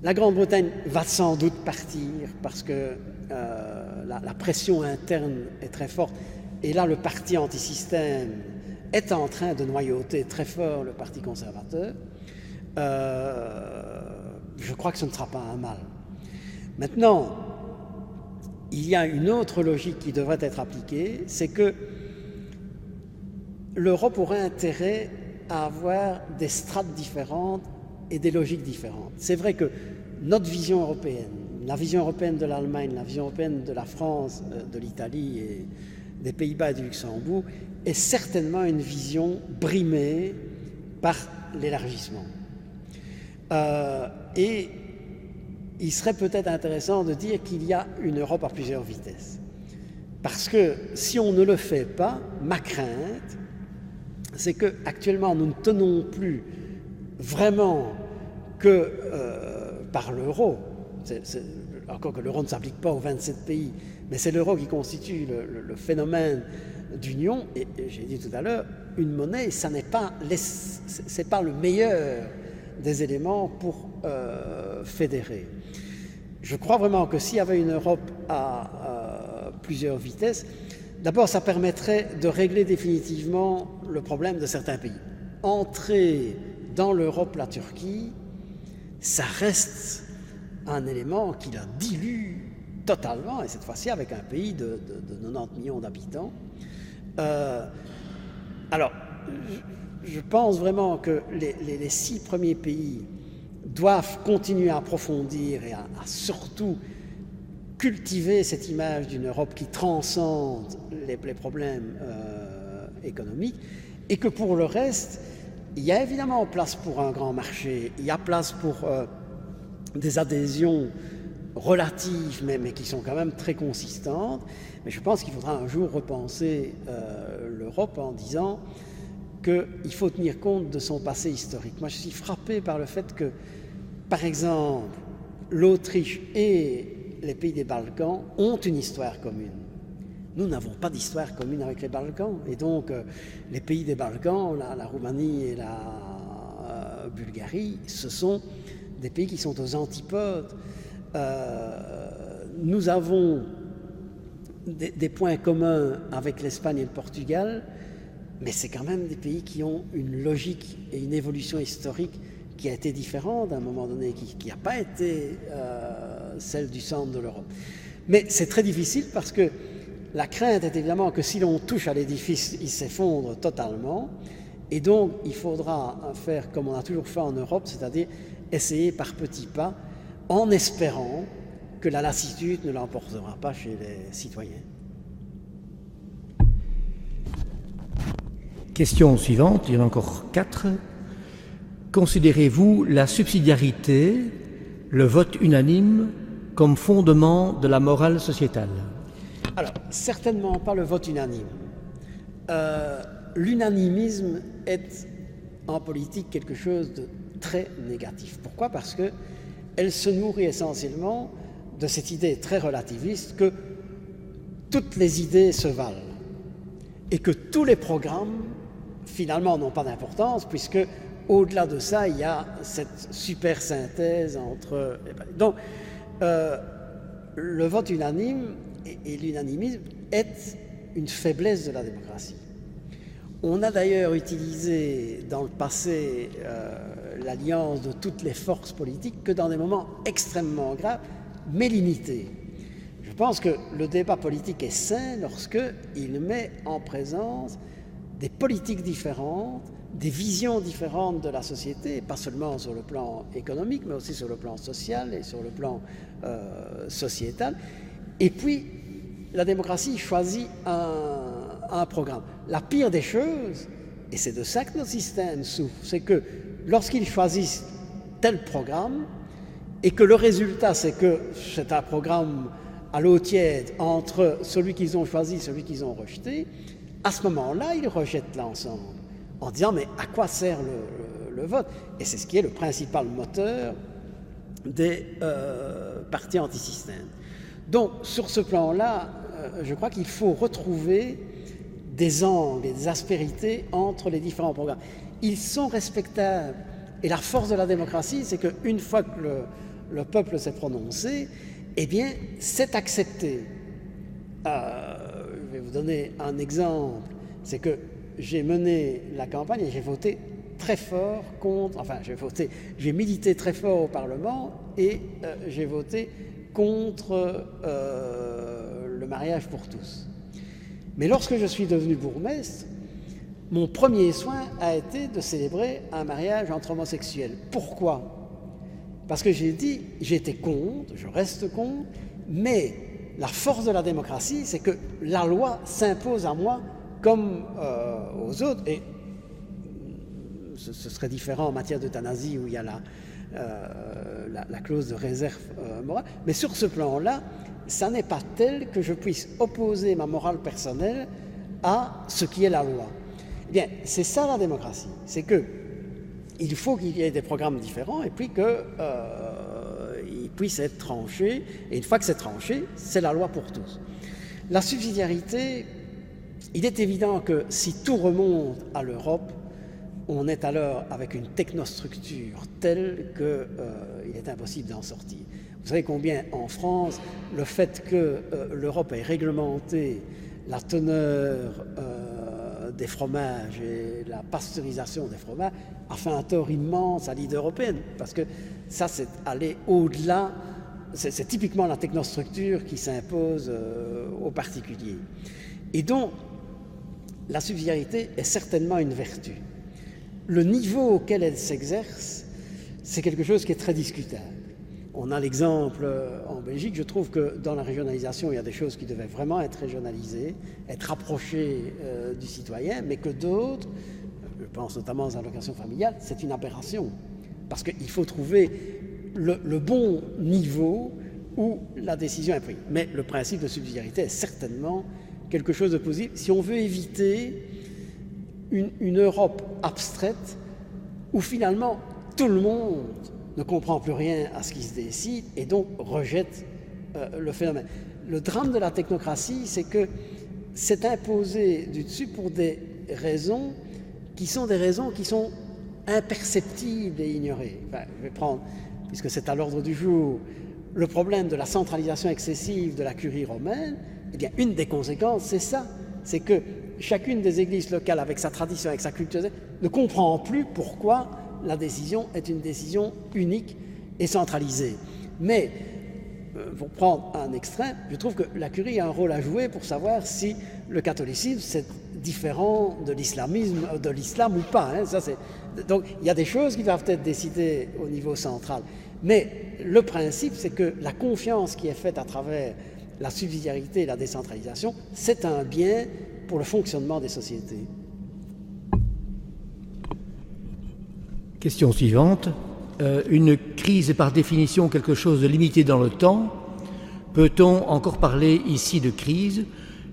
la Grande-Bretagne va sans doute partir parce que la pression interne est très forte. Et là, le parti anti-système est en train de noyauter très fort le Parti conservateur. Je crois que ce ne sera pas un mal. Maintenant, il y a une autre logique qui devrait être appliquée, c'est que l'Europe aurait intérêt à avoir des strates différentes et des logiques différentes. C'est vrai que notre vision européenne, la vision européenne de l'Allemagne, la vision européenne de la France, de l'Italie et des Pays-Bas et du Luxembourg est certainement une vision brimée par l'élargissement. Et il serait peut-être intéressant de dire qu'il y a une Europe à plusieurs vitesses. Parce que si on ne le fait pas, ma crainte, c'est qu'actuellement nous ne tenons plus vraiment que par l'euro. Encore que l'euro ne s'applique pas aux 27 pays, mais c'est l'euro qui constitue le phénomène d'union. Et j'ai dit tout à l'heure, une monnaie, ça n'est pas, c'est pas le meilleur des éléments pour fédérer. Je crois vraiment que s'il y avait une Europe à plusieurs vitesses, d'abord ça permettrait de régler définitivement le problème de certains pays. Entrer dans l'Europe la Turquie, ça reste un élément qui la dilue totalement, et cette fois-ci avec un pays de 90 millions d'habitants. Alors, je pense vraiment que les 6 premiers pays doivent continuer à approfondir et à surtout cultiver cette image d'une Europe qui transcende les problèmes économiques, et que pour le reste, il y a évidemment place pour un grand marché, il y a place pour des adhésions relatives, mais qui sont quand même très consistantes. Mais je pense qu'il faudra un jour repenser l'Europe en disant qu'il faut tenir compte de son passé historique. Moi, je suis frappé par le fait que, par exemple, l'Autriche et les pays des Balkans ont une histoire commune. Nous n'avons pas d'histoire commune avec les Balkans. Et donc, les pays des Balkans, la Roumanie et la Bulgarie, ce sont des pays qui sont aux antipodes. Nous avons des points communs avec l'Espagne et le Portugal, mais c'est quand même des pays qui ont une logique et une évolution historique qui a été différente à un moment donné, qui n'a pas été celle du centre de l'Europe. Mais c'est très difficile parce que la crainte est évidemment que si l'on touche à l'édifice, il s'effondre totalement. Et donc, il faudra faire comme on a toujours fait en Europe, c'est-à-dire essayer par petits pas, en espérant que la lassitude ne l'emportera pas chez les citoyens. Question suivante, il y en a encore 4. Considérez-vous la subsidiarité, le vote unanime, comme fondement de la morale sociétale? Alors, certainement pas le vote unanime. L'unanimisme est en politique quelque chose de très négatif. Pourquoi? Parce qu'elle se nourrit essentiellement de cette idée très relativiste que toutes les idées se valent et que tous les programmes, finalement, n'ont pas d'importance puisque, au-delà de ça, il y a cette super synthèse entre... Donc, le vote unanime et l'unanimisme est une faiblesse de la démocratie. On a d'ailleurs utilisé dans le passé l'alliance de toutes les forces politiques que dans des moments extrêmement graves, mais limités. Je pense que le débat politique est sain lorsqu'il met en présence des politiques différentes, des visions différentes de la société, pas seulement sur le plan économique, mais aussi sur le plan social et sur le plan sociétal. Et puis, la démocratie choisit un programme. La pire des choses, et c'est de ça que notre système souffre, c'est que lorsqu'ils choisissent tel programme, et que le résultat, c'est que c'est un programme à l'eau tiède entre celui qu'ils ont choisi et celui qu'ils ont rejeté, à ce moment-là, ils rejettent l'ensemble, en disant, mais à quoi sert le vote? Et c'est ce qui est le principal moteur des partis antisystèmes. Donc, sur ce plan-là, je crois qu'il faut retrouver des angles et des aspérités entre les différents programmes. Ils sont respectables. Et la force de la démocratie, c'est qu'une fois que le peuple s'est prononcé, eh bien, c'est accepté. Je vais vous donner un exemple. C'est que j'ai mené la campagne et j'ai voté très fort contre... Enfin, j'ai milité très fort au Parlement et j'ai voté contre le mariage pour tous. Mais lorsque je suis devenu bourgmestre, mon premier soin a été de célébrer un mariage entre homosexuels. Pourquoi? Parce que j'ai dit, j'étais contre, je reste contre, mais la force de la démocratie, c'est que la loi s'impose à moi comme aux autres. Et ce serait différent en matière d'euthanasie où il y a la clause de réserve morale. Mais sur ce plan-là, ça n'est pas tel que je puisse opposer ma morale personnelle à ce qui est la loi. Eh bien, c'est ça la démocratie. C'est qu'il faut qu'il y ait des programmes différents et puis qu'ils puissent être tranchés. Et une fois que c'est tranché, c'est la loi pour tous. La subsidiarité, il est évident que si tout remonte à l'Europe, on est alors avec une technostructure telle qu'il est impossible d'en sortir. Vous savez combien en France, le fait que l'Europe ait réglementé la teneur des fromages et la pasteurisation des fromages a fait un tort immense à l'idée européenne, parce que ça, c'est aller au-delà, c'est typiquement la technostructure qui s'impose aux particuliers. Et donc, la subsidiarité est certainement une vertu. Le niveau auquel elle s'exerce, c'est quelque chose qui est très discutable. On a l'exemple en Belgique, je trouve que dans la régionalisation, il y a des choses qui devaient vraiment être régionalisées, être rapprochées du citoyen, mais que d'autres, je pense notamment aux allocations familiales, c'est une aberration. Parce qu'il faut trouver le bon niveau où la décision est prise. Mais le principe de subsidiarité est certainement quelque chose de positif si on veut éviter une Europe abstraite où finalement tout le monde ne comprend plus rien à ce qui se décide et donc rejette le phénomène. Le drame de la technocratie, c'est que c'est imposé du dessus pour des raisons qui sont imperceptibles et ignorées. Enfin, je vais prendre, puisque c'est à l'ordre du jour, le problème de la centralisation excessive de la curie romaine. Eh bien, une des conséquences, c'est ça. C'est que chacune des églises locales, avec sa tradition, avec sa culture, ne comprend plus pourquoi la décision est une décision unique et centralisée. Mais, pour prendre un extrait, je trouve que la curie a un rôle à jouer pour savoir si le catholicisme, c'est différent de l'islamisme, de l'islam ou pas. Hein. Donc, il y a des choses qui doivent être décidées au niveau central. Mais le principe, c'est que la confiance qui est faite à travers la subsidiarité et la décentralisation, c'est un bien pour le fonctionnement des sociétés. Question suivante. Une crise est par définition quelque chose de limité dans le temps. Peut-on encore parler ici de crise?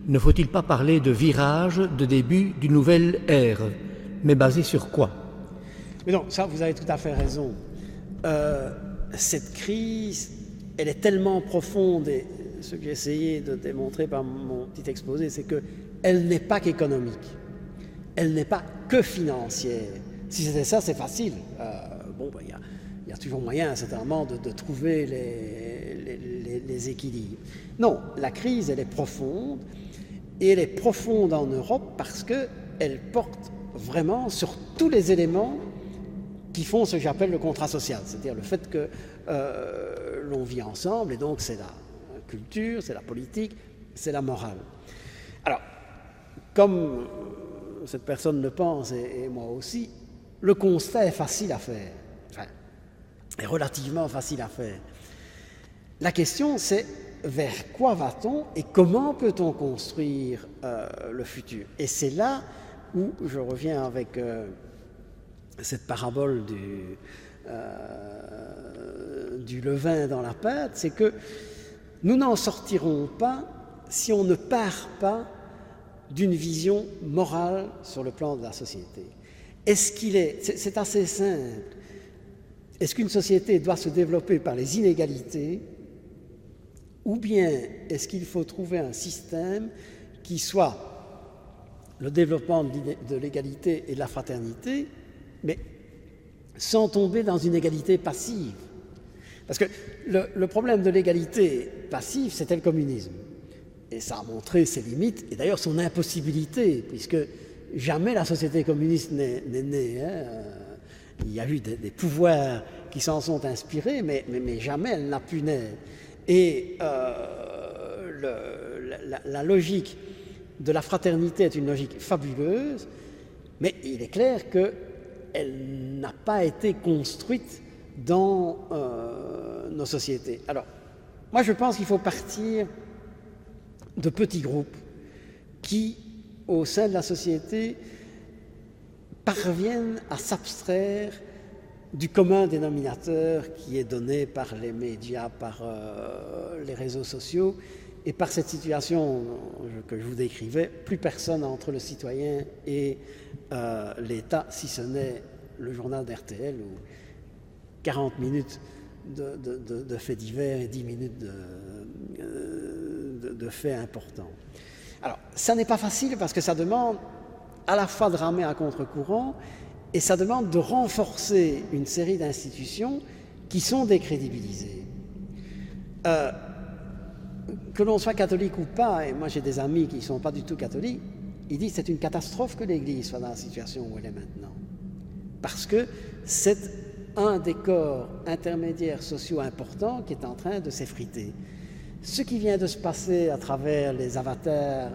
Ne faut-il pas parler de virage, de début d'une nouvelle ère? Mais basé sur quoi? Mais non, ça, vous avez tout à fait raison. Cette crise, elle est tellement profonde, et ce que j'ai essayé de démontrer par mon petit exposé, c'est qu'elle n'est pas qu'économique, elle n'est pas que financière. Si c'était ça, c'est facile. Il y a toujours moyen, certainement, de trouver les équilibres. Non, la crise, elle est profonde, et elle est profonde en Europe parce que qu'elle porte vraiment sur tous les éléments qui font ce que j'appelle le contrat social, c'est-à-dire le fait que l'on vit ensemble, et donc c'est la culture, c'est la politique, c'est la morale. Alors, comme cette personne le pense, et moi aussi, le constat est facile à faire, enfin, est relativement facile à faire. La question, c'est vers quoi va-t-on et comment peut-on construire le futur? Et c'est là où je reviens avec cette parabole du levain dans la pâte, c'est que nous n'en sortirons pas si on ne part pas d'une vision morale sur le plan de la société. C'est assez simple. Est-ce qu'une société doit se développer par les inégalités, ou bien est-ce qu'il faut trouver un système qui soit le développement de l'égalité et de la fraternité, mais sans tomber dans une égalité passive? Parce que le problème de l'égalité passive, c'était le communisme. Et ça a montré ses limites, et d'ailleurs son impossibilité, puisque jamais la société communiste n'est née. Il y a eu des pouvoirs qui s'en sont inspirés, mais jamais elle n'a pu naître. Et la logique de la fraternité est une logique fabuleuse, mais il est clair qu'elle n'a pas été construite dans nos sociétés. Alors, moi je pense qu'il faut partir de petits groupes qui, au sein de la société, parviennent à s'abstraire du commun dénominateur qui est donné par les médias, par les réseaux sociaux et par cette situation que je vous décrivais, plus personne entre le citoyen et l'État, si ce n'est le journal d'RTL où 40 minutes de faits divers et 10 minutes de faits importants. Alors, ça n'est pas facile parce que ça demande à la fois de ramer à contre-courant et ça demande de renforcer une série d'institutions qui sont décrédibilisées. Que l'on soit catholique ou pas, et moi j'ai des amis qui ne sont pas du tout catholiques, ils disent que c'est une catastrophe que l'Église soit dans la situation où elle est maintenant. Parce que c'est un des corps intermédiaires sociaux importants qui est en train de s'effriter. Ce qui vient de se passer à travers les avatars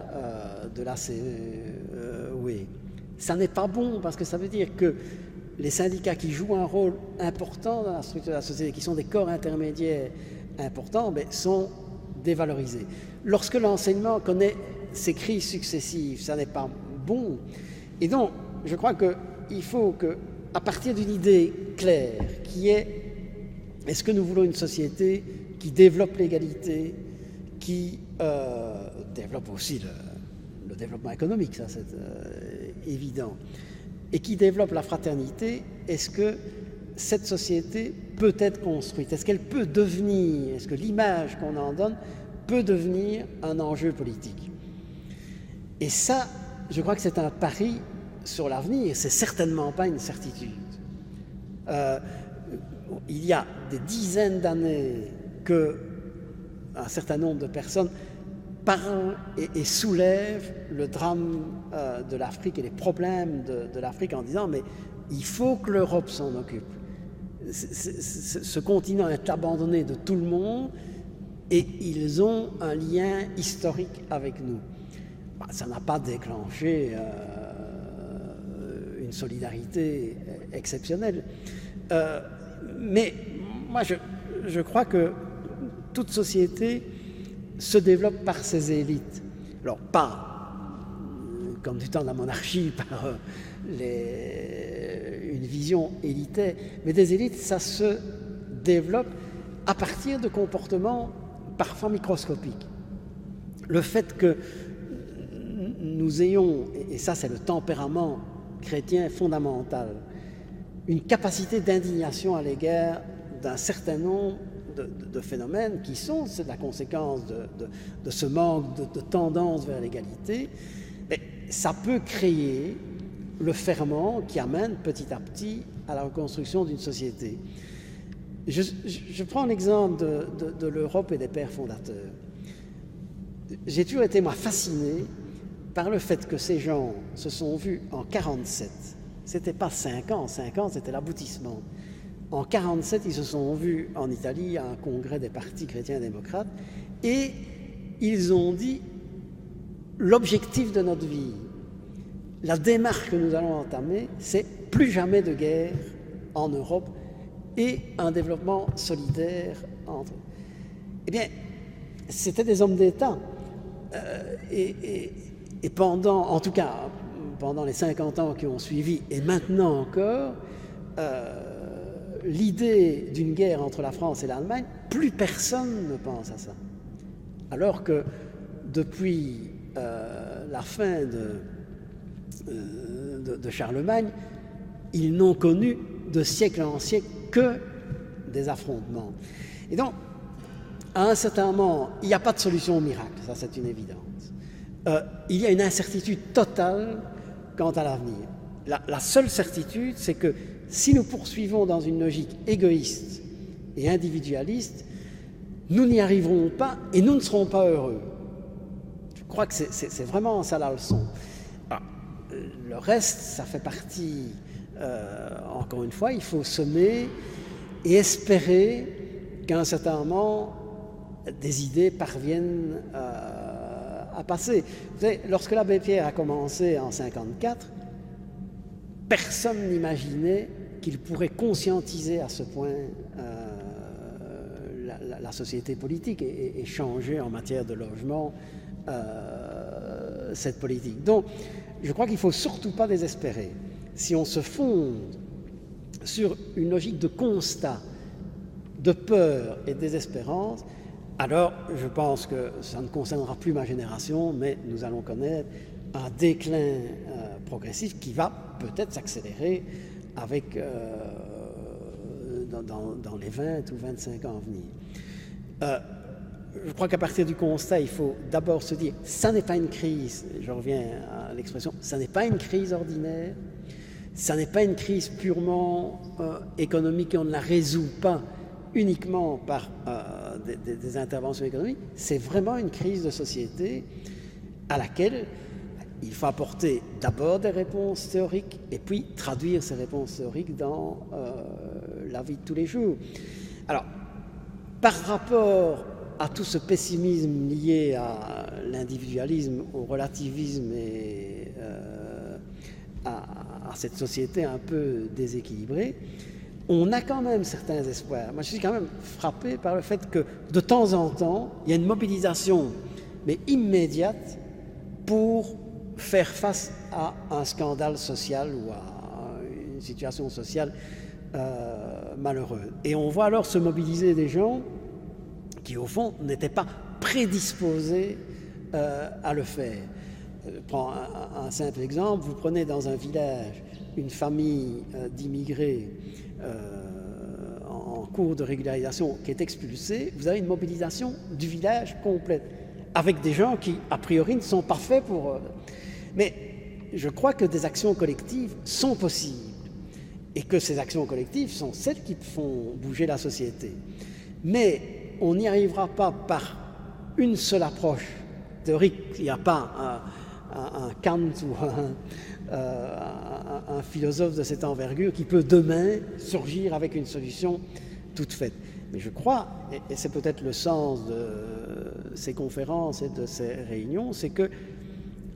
de la CE, oui, ça n'est pas bon parce que ça veut dire que les syndicats qui jouent un rôle important dans la structure de la société, qui sont des corps intermédiaires importants, sont dévalorisés. Lorsque l'enseignement connaît ces crises successives, ça n'est pas bon. Et donc, je crois qu'il faut que, à partir d'une idée claire, qui est-ce que nous voulons une société qui développe l'égalité, qui développe aussi le développement économique, ça c'est évident, et qui développe la fraternité, est-ce que cette société peut être construite? Est-ce qu'elle peut devenir, est-ce que l'image qu'on en donne peut devenir un enjeu politique? Et ça, je crois que c'est un pari sur l'avenir, c'est certainement pas une certitude. Il y a des dizaines d'années qu'un certain nombre de personnes parlent et soulèvent le drame de l'Afrique et les problèmes de l'Afrique en disant mais il faut que l'Europe s'en occupe. Ce continent est abandonné de tout le monde et ils ont un lien historique avec nous. Ça n'a pas déclenché une solidarité exceptionnelle. Mais moi, je crois que toute société se développe par ses élites. Alors, pas comme du temps de la monarchie, par une vision élitaire, mais des élites, ça se développe à partir de comportements parfois microscopiques. Le fait que nous ayons, et ça c'est le tempérament chrétien fondamental, une capacité d'indignation à l'égard d'un certain nombre de phénomènes qui sont la conséquence de ce manque de tendance vers l'égalité, ça peut créer le ferment qui amène petit à petit à la reconstruction d'une société. Je prends l'exemple de l'Europe et des pères fondateurs. J'ai toujours été, moi, fasciné par le fait que ces gens se sont vus en 1947, c'était pas 5 ans c'était l'aboutissement. En 1947, ils se sont vus en Italie à un congrès des partis chrétiens-démocrates et ils ont dit l'objectif de notre vie, la démarche que nous allons entamer, c'est plus jamais de guerre en Europe et un développement solidaire entre. Eh bien, c'était des hommes d'État. Et pendant, en tout cas, pendant les 50 ans qui ont suivi, et maintenant encore, l'idée d'une guerre entre la France et l'Allemagne, plus personne ne pense à ça. Alors que depuis la fin de Charlemagne, ils n'ont connu de siècle en siècle que des affrontements. Et donc, à un certain moment, il n'y a pas de solution au miracle, ça c'est une évidence. Il y a une incertitude totale quant à l'avenir. La seule certitude, c'est que si nous poursuivons dans une logique égoïste et individualiste, nous n'y arriverons pas et nous ne serons pas heureux. Je crois que c'est vraiment ça la leçon. Alors, le reste, ça fait partie, encore une fois, il faut semer et espérer qu'à un certain moment, des idées parviennent à passer. Vous savez, lorsque l'abbé Pierre a commencé en 1954, personne n'imaginait qu'il pourrait conscientiser à ce point la société politique et changer en matière de logement cette politique. Donc, je crois qu'il ne faut surtout pas désespérer. Si on se fonde sur une logique de constat, de peur et de désespérance, alors je pense que ça ne concernera plus ma génération, mais nous allons connaître un déclin progressif qui va peut-être s'accélérer avec dans les 20 ou 25 ans à venir. Je crois qu'à partir du constat, il faut d'abord se dire, ça n'est pas une crise, je reviens à l'expression, ça n'est pas une crise ordinaire, ça n'est pas une crise purement économique et on ne la résout pas uniquement par des interventions économiques, c'est vraiment une crise de société à laquelle il faut apporter d'abord des réponses théoriques et puis traduire ces réponses théoriques dans la vie de tous les jours. Alors, par rapport à tout ce pessimisme lié à l'individualisme, au relativisme et à cette société un peu déséquilibrée, on a quand même certains espoirs. Moi, je suis quand même frappé par le fait que de temps en temps, il y a une mobilisation, mais immédiate, pour faire face à un scandale social ou à une situation sociale malheureuse. Et on voit alors se mobiliser des gens qui, au fond, n'étaient pas prédisposés à le faire. Je prends un simple exemple. Vous prenez dans un village une famille d'immigrés en cours de régularisation qui est expulsée, vous avez une mobilisation du village complète, avec des gens qui, a priori, ne sont pas faits pour... Mais je crois que des actions collectives sont possibles, et que ces actions collectives sont celles qui font bouger la société. Mais on n'y arrivera pas par une seule approche théorique. Il n'y a pas un Kant ou un philosophe de cette envergure qui peut demain surgir avec une solution toute faite. Mais je crois, et c'est peut-être le sens de ces conférences et de ces réunions, c'est que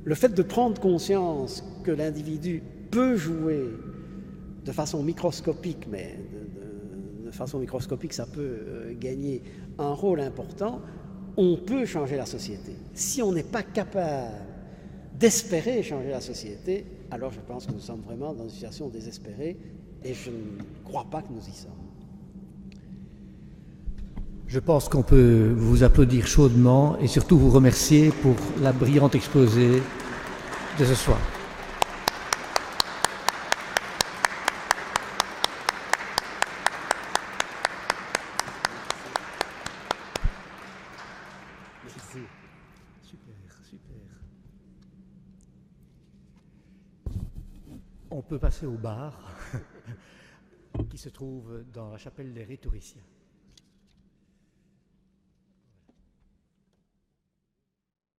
le fait de prendre conscience que l'individu peut jouer de façon microscopique, mais de façon microscopique ça peut gagner un rôle important, on peut changer la société. Si on n'est pas capable d'espérer changer la société, alors je pense que nous sommes vraiment dans une situation désespérée et je ne crois pas que nous y sommes. Je pense qu'on peut vous applaudir chaudement et surtout vous remercier pour la brillante exposé de ce soir. Merci. Super, super. On peut passer au bar qui se trouve dans la chapelle des Rhétoriciens.